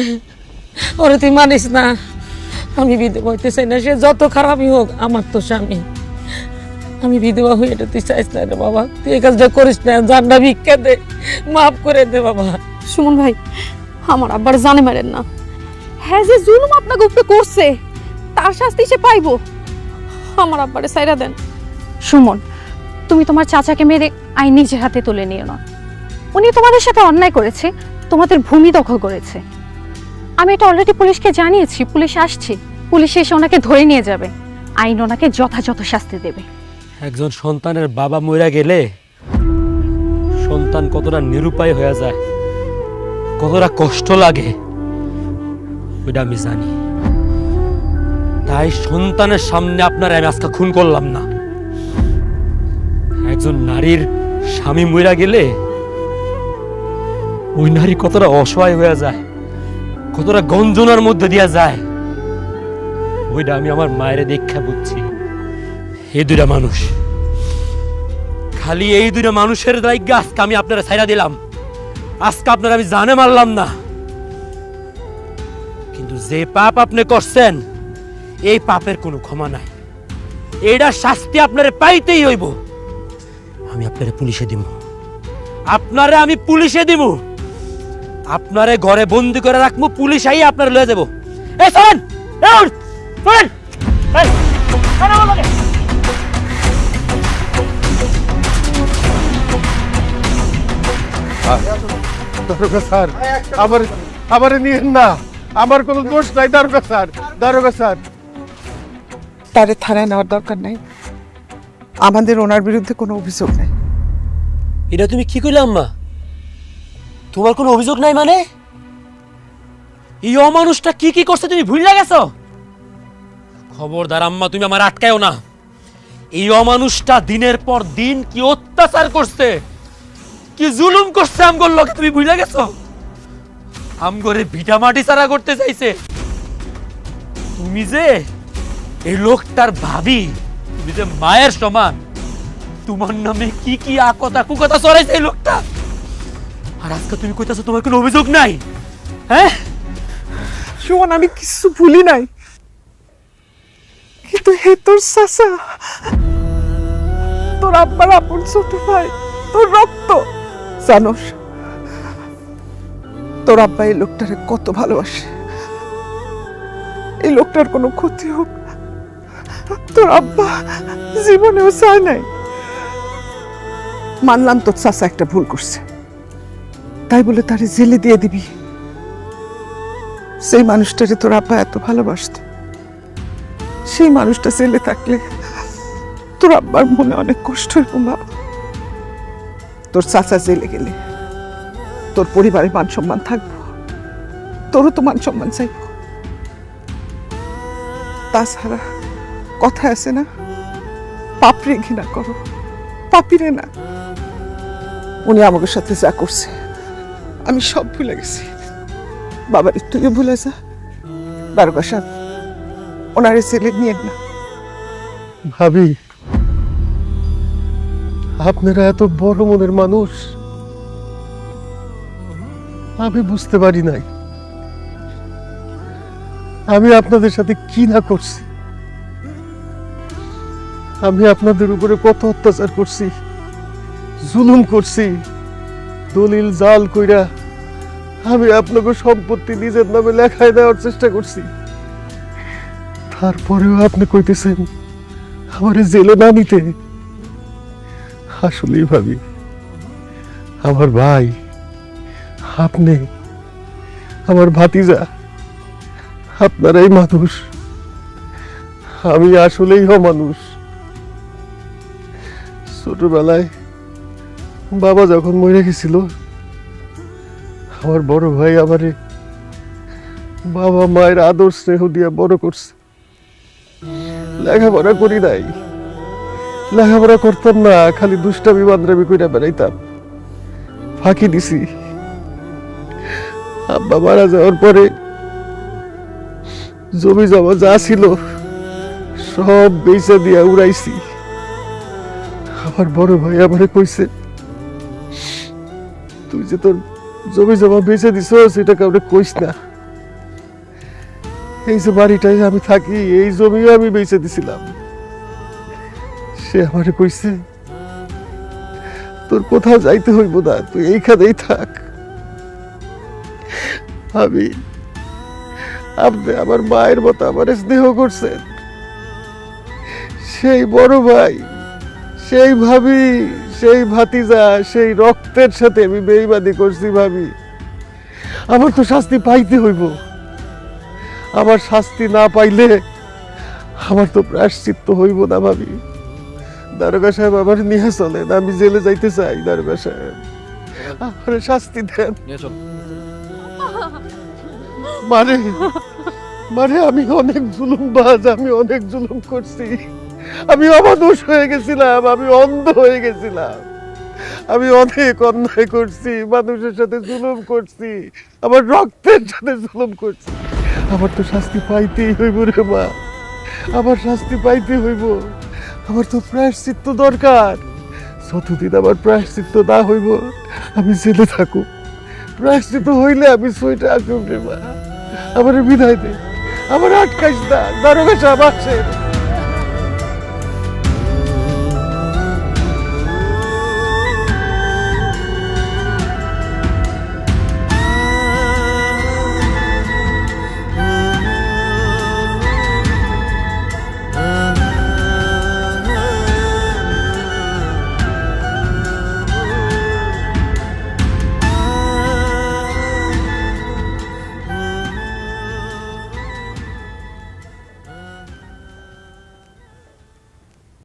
S5: ওরে তুই মানিস না, আমি বিধবা হইতে চাই না, সে যত খারাপই হোক আমার তো স্বামী। আমি বিধবা হই, এটা তুই চাইস না রে বাবা, তুই এই কাজটা করিস না, জানটা ভিক্ষা দে, মাফ করে দে বাবা।
S2: সুমন ভাই, আমার আব্বার জানে মারেন না। হ্যাঁ, যে জুলুম আপনাকে উপরে করছে তার শাস্তি সে পাইবো। আমার আব্বারে সাইরা দেন। সুমন, তুমি তোমার চাচাকে মেরে আইন নিজের হাতে তুলে নিও না। উনি তোমাদের সাথে অন্যায় করেছে, তোমাদের ভূমি দখল করেছে। আমি এটা অলরেডি পুলিশকে জানিয়েছি, পুলিশ আসছে, পুলিশ এসে ওনাকে ধরে নিয়ে যাবে, আইন ওনাকে যথাযথ শাস্তি দেবে।
S3: একজন সন্তানের বাবা মরে গেলে সন্তান কতটা নিরুপায় হয়ে যায়, কতটা কষ্ট লাগে, ওইটা আমি জানি। তাই সন্তানের সামনে আপনার আমি আজকে খুন করলাম না। একজন নারীর স্বামী মরে গেলে ওই নারী কতটা অসহায় হয়ে যায়, কতটা গঞ্জনার মধ্যে দিয়া যায়, ওইটা আমি আমার মায়ের দেখা বুঝছি। এই দুইটা মানুষ, খালি এই দুইটা মানুষের দায়িত্ব আজকে আমি আপনারা ছাইরা দিলাম, আজকে আপনারা আমি জানে মারলাম না। কিন্তু যে পাপ আপনি করছেন, এই পাপের কোনো ক্ষমা নাই, এইটার শাস্তি আপনারে পাইতেই হইব। আমি আপনারে পুলিশে দিব, আপনারে আমি পুলিশে দিব, আপনারে ঘরে বন্দি করে রাখবো, পুলিশ আই আপনারা লয়ে যাব। এই শোন, শোন,
S4: দারোগা স্যার, আমার নিয়েন না, আমার কোনো দোষ নাই। দারোগা স্যার, দারোগা স্যার,
S6: তারে থানায় নেওয়ার দরকার নাই, আমাদের ওনার বিরুদ্ধে কোনো অভিযোগ নাই।
S3: এটা তুমি কি কইলে আম্মা? তোমার কোনো অভিযোগ নাই মানে? এই অমানুষটা কি কি করছে তুমি ভুলে গেছো? খবরদার আম্মা, তুমি আমার আটকায়ও না। এই অমানুষটা দিনের পর দিন কি অত্যাচার করছে, কি জুলুম করছে আমগোর লোকে, তুমি ভুলে গেছো? আমগরে ভিটা মাটি সারা করতে চাইছে। তুমি যে এই লোকটার ভাবি, তুমি যে মায়ের সমান, তোমার নামে কি কি আকতা কুকথা চড়াইছে এই লোকটা, আর আজকে তুমি কইতাছো তোমার কোনো অভিযোগ নাই? হ্যাঁ
S6: শোন, আমি কিছু ভুলি নাই, কিন্তু হে তোর চাচা, তোর আব্বার আপন ছোট ভাই, তোর রক্ত। জানোস তোর আব্বা এই লোকটারে কত ভালোবাসে, এই লোকটার কোনো ক্ষতি হোক তোর আব্বা জীবনেও চায় নাই। মানলাম তোর চাচা একটা ভুল করছে, তাই বলে তারে জেলে দিয়ে দিবি, সেই মানুষটাকে তোর আব্বা এত ভালোবাসত, সেই মানুষটা জেলে থাকলে তোর আব্বার মনে অনেক কষ্ট হইব বাবা। তোর চাচা জেলে গেলে তোর পরিবারে মান সম্মান থাকবো, তোরও তো মান সম্মান চাইব। তাছাড়া কথা আছে না, পাপরে ঘৃণা করো, পাপিরে না। উনি আমাদের সাথে যা করছে আমি সব ভুলে গেছি। বাবার তুইও ভুলে যা। দারোগা সাহেব, ওনারে ছেলে নিয়ে না।
S4: ভাবি, আপনারা এত বড় মনের মানুষ আমি বুঝতে পারি নাই। আমি আপনাদের সাথে কি না করছি, আমি আপনাদের উপরে কত অত্যাচার করছি, জুলুম করছি, দলিল জাল কইরা আমি আপনাকে সম্পত্তি নিজের নামে লেখায় দেওয়ার চেষ্টা করছি। তারপরেও আপনি কইতেছেন আমারে জেলে না নিতে। আসলেই ভাবি, আমার ভাই, আপনি, আমার ভাতিজা, আপনারাই মানুষ, আমি আসলেই মানুষ। ছোটবেলায় বাবা যখন মরে গেছিল, আমার বড় ভাই আমারে বাবা মায়ের আদর স্নেহ দিয়া বড় করছে। লেখাপড়া করি নাই, লেখাপড়া করতাম না, খালি দুষ্টামি বান্দরামি কইরা বেড়াইতাম, ফাঁকি দিছি। আব্বা মারা যাওয়ার পরে জমি জমা যা ছিল সব বেচা দিয়া উড়াইছি। আমার বড় ভাই আমারে কইছে, তুই যে তোর জমি জমা বেচে দিছ সেটা কাউকে কইস না। এই যে বাড়িটাই আমি থাকি, এই জমিও আমি বেচে দিছিলাম। সে আমারে কইছে, তোর কোথাও যাইতে হইব না, তুই এইখানেই থাক। আপনি আমার মায়ের মতো আমার স্নেহ করছেন। সেই বড় ভাই, সেই ভাবি, সেই ভাতিজা, সেই রক্তের সাথে আমি বেইমানি করছি ভাবি। আমার তো শাস্তি পাইতে হইব। আমার শাস্তি না পাইলে আমার তো প্রায়শ্চিত্ত হইব না ভাবি। দারোগা সাহেব, আমার নিয়ে চলেন, আমি জেলে যাইতে চাই। দারোগা সাহেব, আমার শাস্তি দেন। মানে আমি অনেক জুলুমবাজ, আমি অনেক জুলুম করছি, আমি অমানুষ হয়ে গেছিলাম, আমি অন্ধ হয়ে গেছিলাম, আমি অনেক অন্যায় করছি, মানুষের সাথে জুলুম করছি, আমার রক্তের সাথে জুলুম করছি। আমার তো শাস্তি পাইতেই হইব রে মা, আমার শাস্তি পাইতে হইব। আমার তো প্রায়শ্চিত্ত দরকার। যতদিন আমার প্রায়শ্চিত্ত না হইব আমি জেলে থাকুক। প্রায়শ্চিত্ত হইলে আমি সইটা আসুক রে মা, আমার বিদায় দে, আমার আটকাইস না। দারোগা সাহেব আসেন।